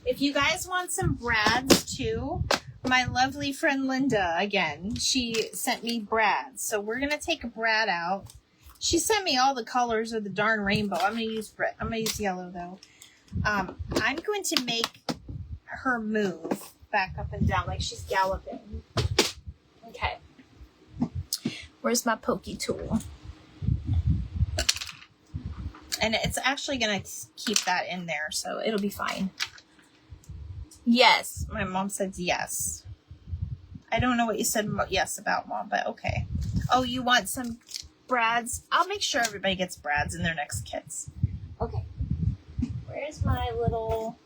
If you guys want some Brads too, my lovely friend Linda, again, she sent me Brads. So we're going to take a Brad out. She sent me all the colors of the darn rainbow. I'm going to use yellow though. I'm going to make her move back up and down like she's galloping. Okay. Where's my pokey tool? And it's actually going to keep that in there, so it'll be fine. Yes. My mom said yes. I don't know what you said yes about, Mom, but okay. Oh, you want some Brads? I'll make sure everybody gets Brads in their next kits. Okay. Where's my little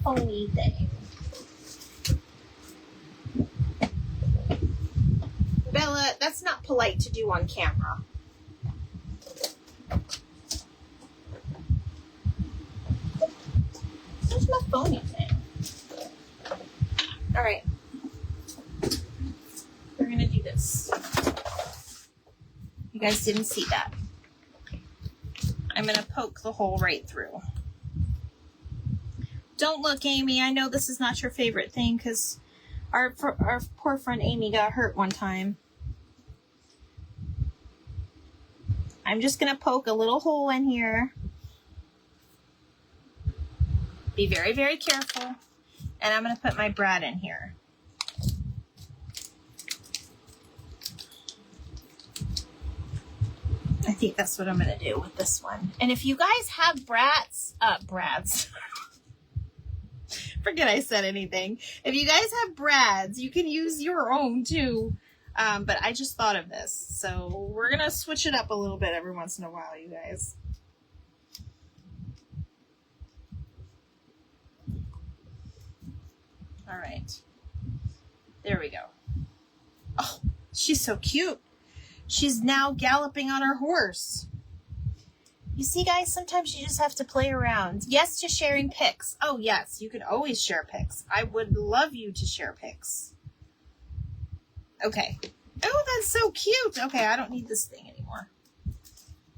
phony thing? Bella, that's not polite to do on camera. Where's my phony thing? All right. We're going to do this. You guys didn't see that. I'm going to poke the hole right through. Don't look, Amy. I know this is not your favorite thing because our poor friend Amy got hurt one time. I'm just going to poke a little hole in here. Be very, very careful. And I'm going to put my Brad in here. I think that's what I'm going to do with this one. And if you guys have Brads, forget I said anything. If you guys have Brads, you can use your own too. But I just thought of this. So we're going to switch it up a little bit every once in a while, you guys. All right. There we go. Oh, she's so cute. She's now galloping on her horse. You see, guys, sometimes you just have to play around. Yes to sharing pics. Oh, yes, you could always share pics. I would love you to share pics. Okay. Oh, that's so cute. Okay, I don't need this thing anymore.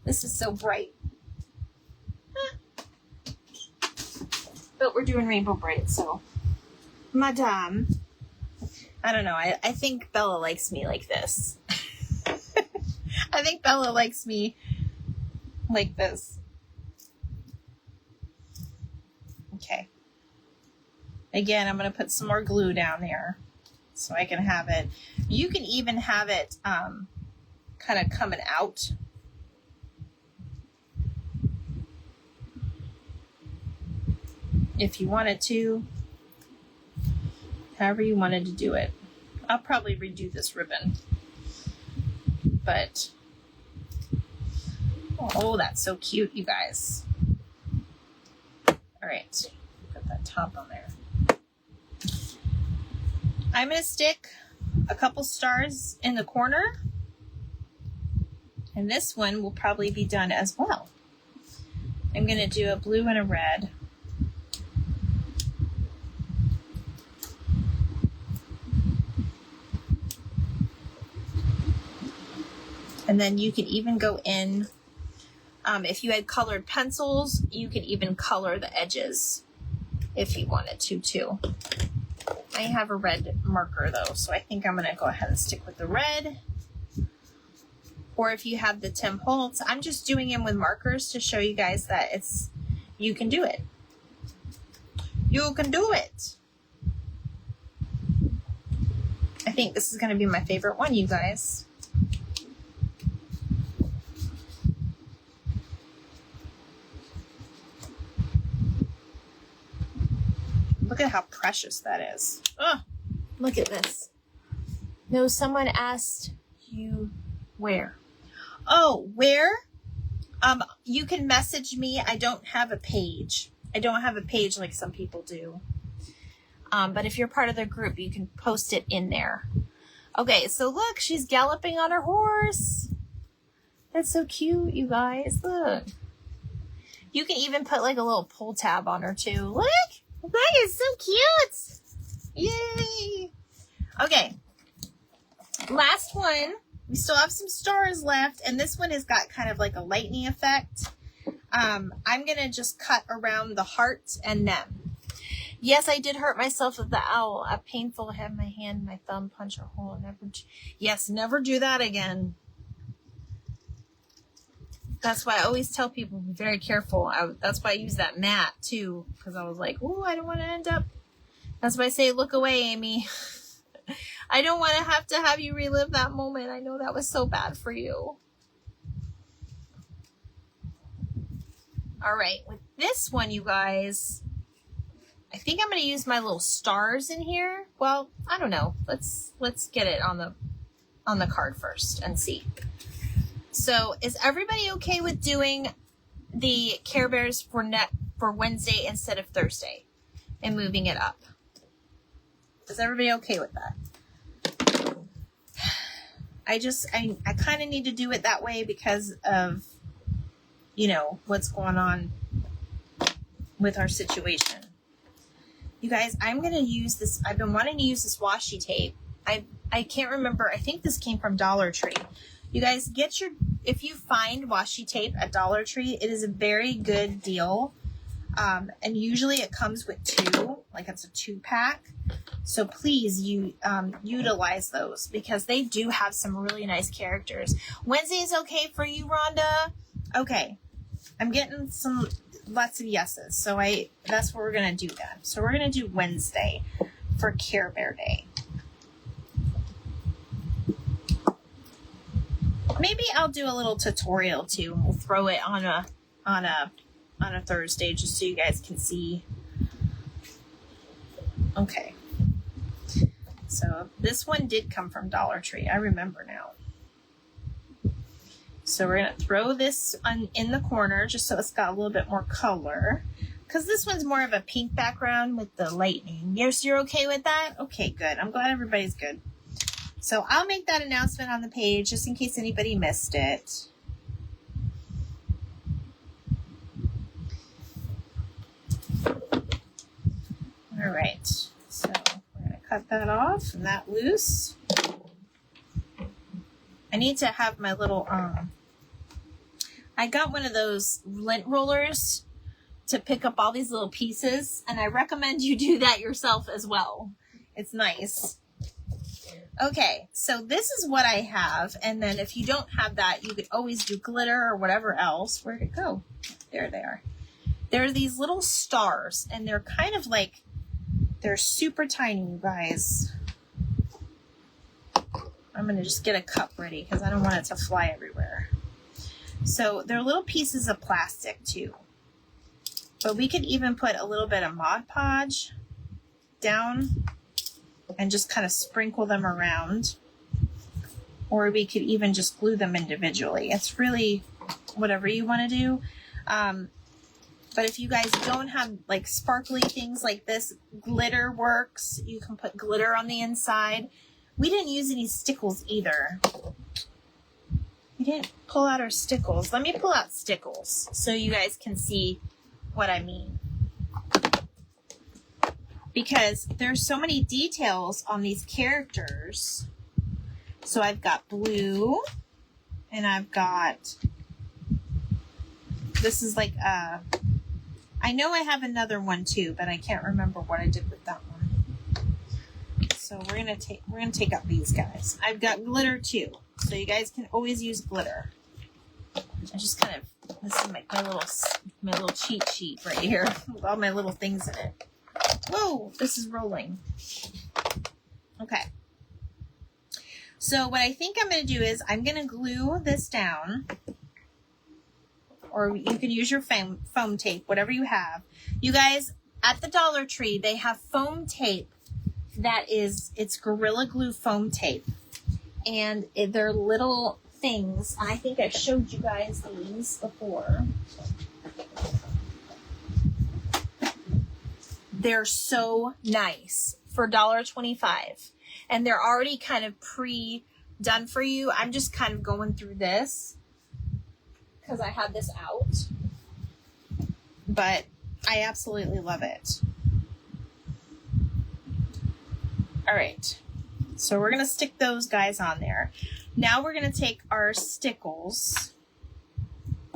This is so bright. Huh. But we're doing Rainbow Brite, so... Madame. I don't know. I think Bella likes me like this. I think Bella likes me like this. Okay. Again, I'm going to put some more glue down there so I can have it. You can even have it kind of coming out. If you wanted to. However you wanted to do it. I'll probably redo this ribbon. But, oh, that's so cute, you guys. All right, put that top on there. I'm going to stick a couple stars in the corner. And this one will probably be done as well. I'm going to do a blue and a red. And then you could even go in, if you had colored pencils, you could even color the edges if you wanted to too. I have a red marker though, so I think I'm going to go ahead and stick with the red. Or if you have the Tim Holtz, I'm just doing them with markers to show you guys that you can do it. You can do it. I think this is going to be my favorite one, you guys. Look at how precious that is. Oh, look at this. No, someone asked you where. Oh, where? You can message me. I don't have a page. I don't have a page like some people do. But if you're part of the group, you can post it in there. Okay, so look, she's galloping on her horse. That's so cute, you guys. Look. You can even put like a little pull tab on her too. Look. That is so cute. Yay. Okay. Last one. We still have some stars left, and this one has got kind of like a lightning effect. I'm going to just cut around the heart and them. Yes, I did hurt myself with the owl. A painful had my hand, my thumb punch a hole. Never do that again. That's why I always tell people, be very careful. That's why I use that mat too, because I was like, oh, I don't want to end up. That's why I say, look away, Amy. I don't want to have you relive that moment. I know that was so bad for you. All right, with this one, you guys, I think I'm going to use my little stars in here. Well, I don't know. Let's get it on the card first and see. So, is everybody okay with doing the Care Bears for Wednesday instead of Thursday and moving it up? Is everybody okay with that? I kind of need to do it that way because of, you know, what's going on with our situation. You guys, I'm going to use this. I've been wanting to use this washi tape. I can't remember. I think this came from Dollar Tree. You guys, if you find washi tape at Dollar Tree, it is a very good deal. And usually it comes with two, like it's a 2-pack. So please utilize those because they do have some really nice characters. Wednesday is okay for you, Rhonda? Okay. I'm getting lots of yeses. So that's what we're going to do then. So we're going to do Wednesday for Care Bear Day. Maybe I'll do a little tutorial too. We'll throw it on a Thursday just so you guys can see. Okay. So this one did come from Dollar Tree. I remember now. So we're going to throw this in the corner just so it's got a little bit more color. Because this one's more of a pink background with the lightning. Yes, you're okay with that? Okay, good. I'm glad everybody's good. So I'll make that announcement on the page just in case anybody missed it. All right, so we're going to cut that off and that loose. I need to have my little, I got one of those lint rollers to pick up all these little pieces, and I recommend you do that yourself as well. It's nice. Okay, so this is what I have, and then if you don't have that, you could always do glitter or whatever else. Where'd it go? There they are. There are these little stars, and they're kind of like, they're super tiny, you guys. I'm going to just get a cup ready because I don't want it to fly everywhere. So they're little pieces of plastic too. But we could even put a little bit of Mod Podge down and just kind of sprinkle them around. Or we could even just glue them individually. It's really whatever you want to do. But if you guys don't have like sparkly things like this, glitter works. You can put glitter on the inside. We didn't use any stickles either. We didn't pull out our stickles. Let me pull out stickles so you guys can see what I mean. Because there's so many details on these characters. So I've got blue, and I've got, this is like I know I have another one too, but I can't remember what I did with that one. So we're gonna take out these guys. I've got glitter too, so you guys can always use glitter. I just kind of, this is like my little cheat sheet right here with all my little things in it. Whoa, this is rolling. Okay. So what I think I'm going to do is I'm going to glue this down, or you can use your foam tape, whatever you have. You guys, at the Dollar Tree, they have foam tape that is, it's Gorilla Glue foam tape. And they're little things. I think I showed you guys these before. They're so nice for $1.25. And they're already kind of pre-done for you. I'm just kind of going through this because I had this out. But I absolutely love it. All right. So we're going to stick those guys on there. Now we're going to take our stickles.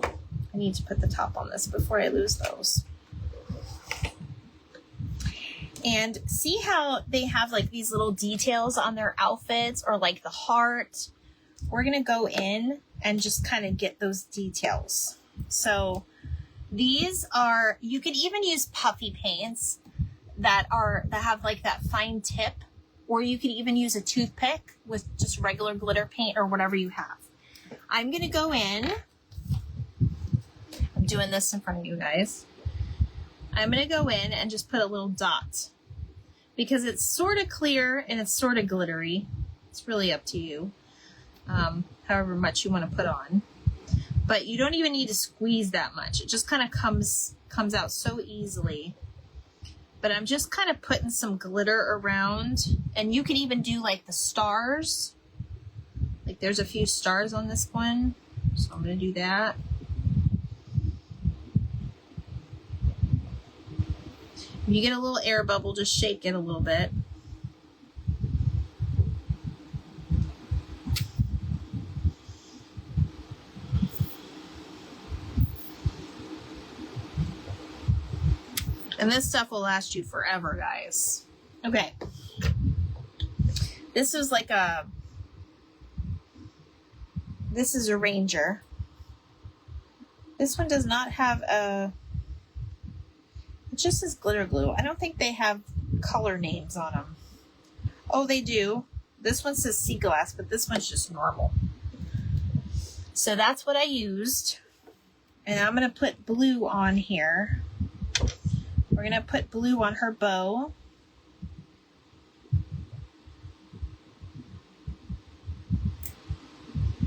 I need to put the top on this before I lose those. And see how they have like these little details on their outfits, or like the heart. We're going to go in and just kind of get those details. So these are, you could even use puffy paints that have like that fine tip, or you could even use a toothpick with just regular glitter paint or whatever you have. I'm going to go in. I'm doing this in front of you guys. I'm going to go in and just put a little dot because it's sort of clear and it's sort of glittery. It's really up to you, however much you want to put on. But you don't even need to squeeze that much. It just kind of comes out so easily. But I'm just kind of putting some glitter around. And you can even do like the stars. Like there's a few stars on this one. So I'm going to do that. When you get a little air bubble, just shake it a little bit. And this stuff will last you forever, guys. Okay. This is like this is a Ranger. This one does not have it just says glitter glue. I don't think they have color names on them. Oh, they do. This one says sea glass, but this one's just normal. So that's what I used. And I'm going to put blue on here. We're going to put blue on her bow.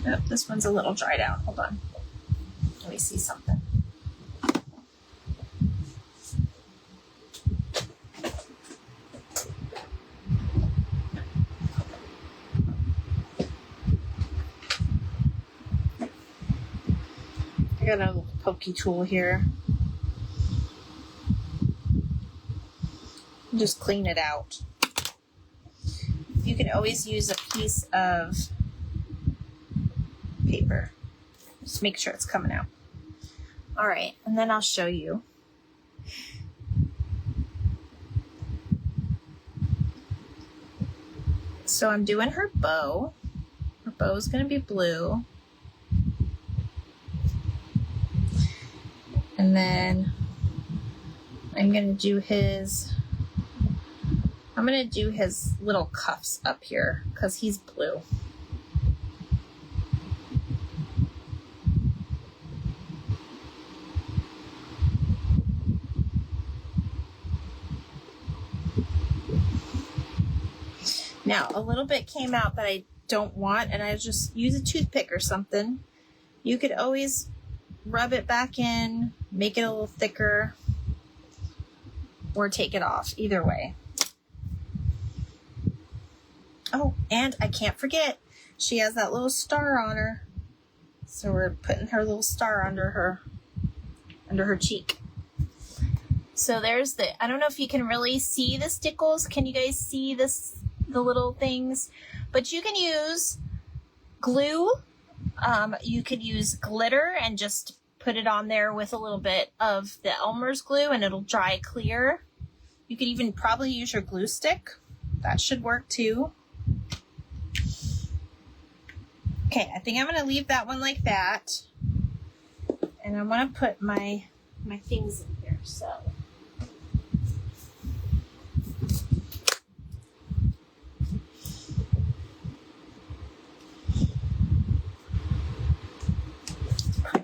Oh, this one's a little dried out. Hold on. Let me see something. I got a little pokey tool here. Just clean it out. You can always use a piece of paper. Just make sure it's coming out. All right, and then I'll show you. So I'm doing her bow. Her bow is going to be blue. And then I'm going to do his little cuffs up here because he's blue. Now, a little bit came out that I don't want, and I just use a toothpick or something. You could always rub it back in, make it a little thicker, or take it off. Either way. Oh, and I can't forget, she has that little star on her. So we're putting her little star under her cheek. So there's I don't know if you can really see the stickles. Can you guys see the little things? But you can use glue. You could use glitter and just put it on there with a little bit of the Elmer's glue and it'll dry clear. You could even probably use your glue stick. That should work too. Okay, I think I'm going to leave that one like that. And I want to put my things in here, so.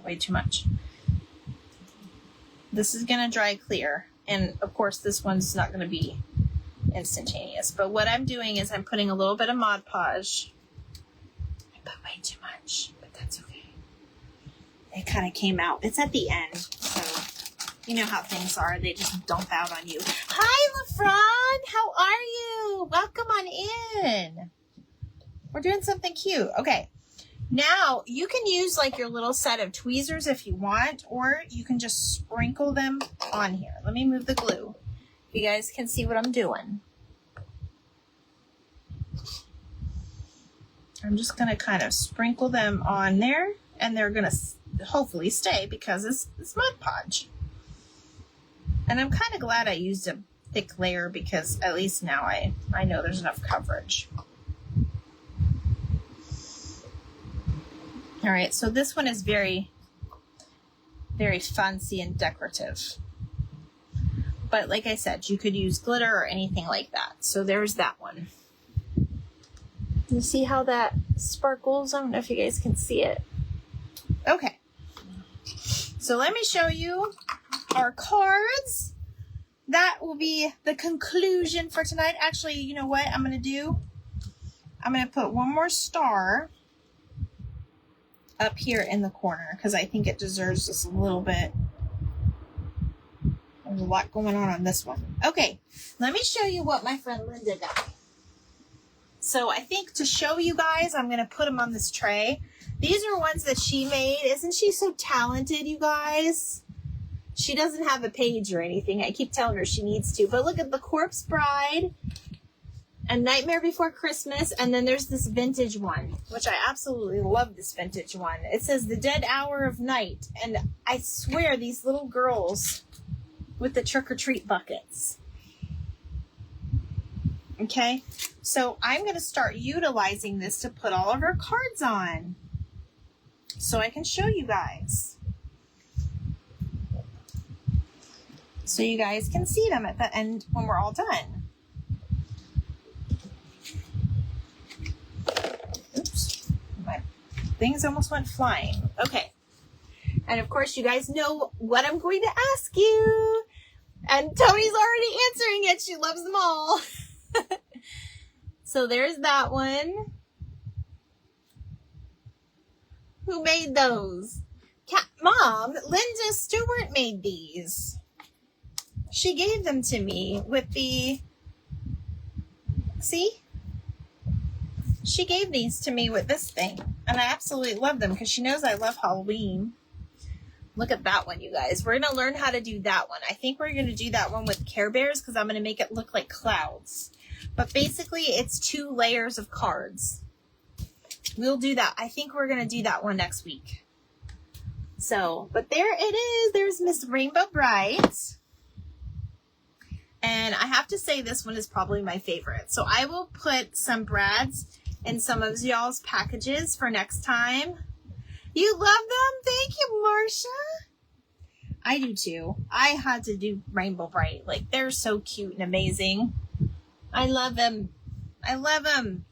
Way too much. This is going to dry clear. And of course, this one's not going to be instantaneous. But what I'm doing is I'm putting a little bit of Mod Podge. I put way too much, but that's okay. It kind of came out. It's at the end, so you know how things are. They just dump out on you. Hi, LaFron. How are you? Welcome on in. We're doing something cute. Okay. Now, you can use like your little set of tweezers if you want, or you can just sprinkle them on here. Let me move the glue. You guys can see what I'm doing. I'm just going to kind of sprinkle them on there, and they're going to hopefully stay because it's Mod Podge. And I'm kind of glad I used a thick layer because at least now I know there's enough coverage. All right, so this one is very, very fancy and decorative. But like I said, you could use glitter or anything like that. So there's that one. You see how that sparkles? I don't know if you guys can see it. Okay. So let me show you our cards. That will be the conclusion for tonight. Actually, you know what I'm going to do? I'm going to put one more star up here in the corner because I think it deserves just a little bit. There's a lot going on this one. Okay, let me show you what my friend Linda got. So I think to show you guys, I'm going to put them on this tray. These are ones that she made. Isn't she so talented, you guys? She doesn't have a page or anything. I keep telling her she needs to. But look at the Corpse Bride and Nightmare Before Christmas. And then there's this vintage one, which I absolutely love this vintage one. It says The Dead Hour of Night. And I swear these little girls with the trick-or-treat buckets. Okay, so I'm going to start utilizing this to put all of our cards on so I can show you guys. So you guys can see them at the end when we're all done. Oops, my things almost went flying. Okay, and of course you guys know what I'm going to ask you. And Tony's already answering it. She loves them all. So there's that one. Who made those? Mom, Linda Stewart made these. She gave them to me with the... See? She gave these to me with this thing. And I absolutely love them because she knows I love Halloween. Look at that one, you guys. We're going to learn how to do that one. I think we're going to do that one with Care Bears because I'm going to make it look like clouds. But basically, it's 2 layers of cards. We'll do that. I think we're going to do that one next week. So, but there it is. There's Miss Rainbow Brite. And I have to say this one is probably my favorite. So I will put some Brads in some of y'all's packages for next time. You love them? Thank you, Marsha. I do too. I had to do Rainbow Brite. Like, they're so cute and amazing. I love them. I love them.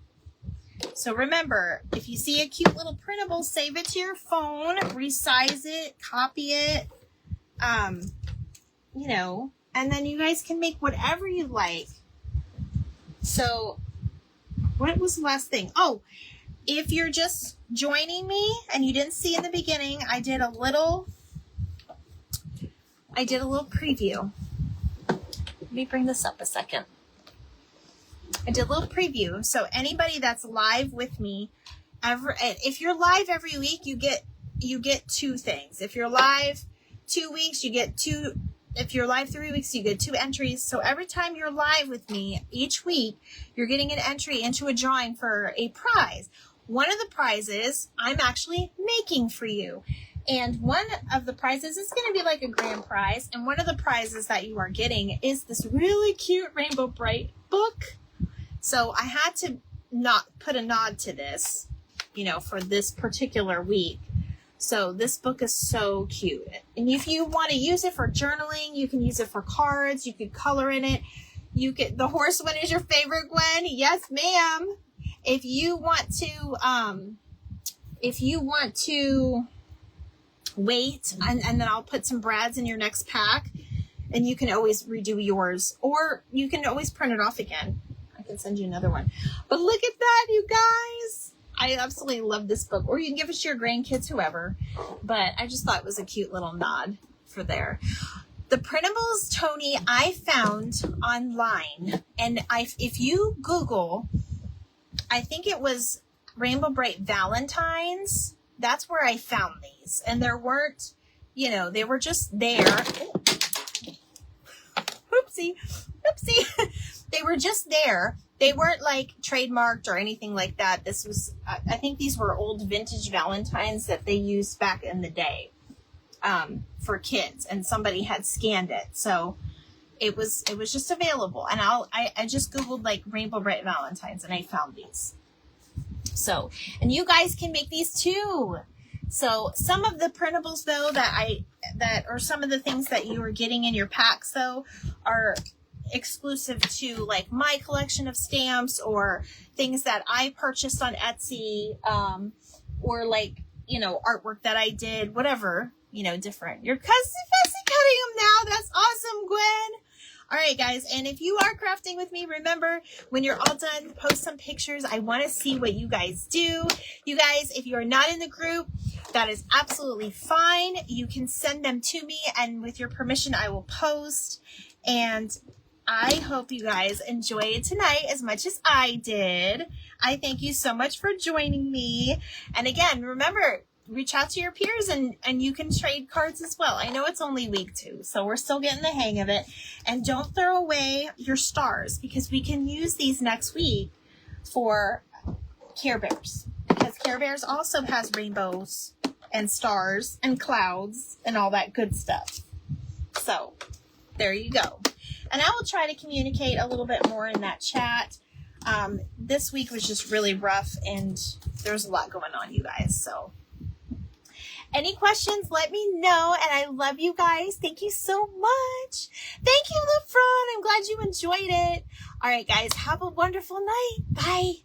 So remember, if you see a cute little printable, save it to your phone, resize it, copy it, you know, and then you guys can make whatever you like. So what was the last thing? Oh, if you're just joining me and you didn't see in the beginning, I did a little preview. Let me bring this up a second. I did a little preview. So anybody that's live with me, if you're live every week, you get 2 things. If you're live 2 weeks, you get 2. If you're live 3 weeks, you get 2 entries. So every time you're live with me each week, you're getting an entry into a drawing for a prize. One of the prizes I'm actually making for you. And one of the prizes is going to be like a grand prize. And one of the prizes that you are getting is this really cute Rainbow Brite book. So I had to not put a nod to this, for this particular week. So this book is so cute. And if you want to use it for journaling, you can use it for cards. You could color in it. The horse one is your favorite, Gwen. Yes, ma'am. If you want to wait, and then I'll put some Brads in your next pack, and you can always redo yours, or you can always print it off again. I can send you another one. But look at that, you guys. I absolutely love this book. Or you can give it to your grandkids, whoever. But I just thought it was a cute little nod for there. The printables, Tony, I found online. And if you Google, I think it was Rainbow Brite Valentines. That's where I found these. And there weren't, they were just there. Oopsie. They were just there. They weren't like trademarked or anything like that. This was, I think these were old vintage Valentines that they used back in the day for kids, and somebody had scanned it. So it was just available. And I just Googled like Rainbow Brite Valentines and I found these. So, and you guys can make these too. So some of the printables though or some of the things that you are getting in your packs though are exclusive to like my collection of stamps or things that I purchased on Etsy, or like, artwork that I did, whatever, different. Your cousin Fessy cutting them now. That's awesome, Gwen. All right, guys. And if you are crafting with me, remember when you're all done, post some pictures. I want to see what you guys do. You guys, if you are not in the group, that is absolutely fine. You can send them to me, and with your permission, I will post. And I hope you guys enjoyed tonight as much as I did. I thank you so much for joining me. And again, remember, reach out to your peers and you can trade cards as well. I know it's only week 2, so we're still getting the hang of it. And don't throw away your stars, because we can use these next week for Care Bears. Because Care Bears also has rainbows and stars and clouds and all that good stuff. So there you go. And I will try to communicate a little bit more in that chat. This week was just really rough, and there's a lot going on, you guys. So any questions, let me know. And I love you guys. Thank you so much. Thank you, LaFron. I'm glad you enjoyed it. All right, guys, have a wonderful night. Bye.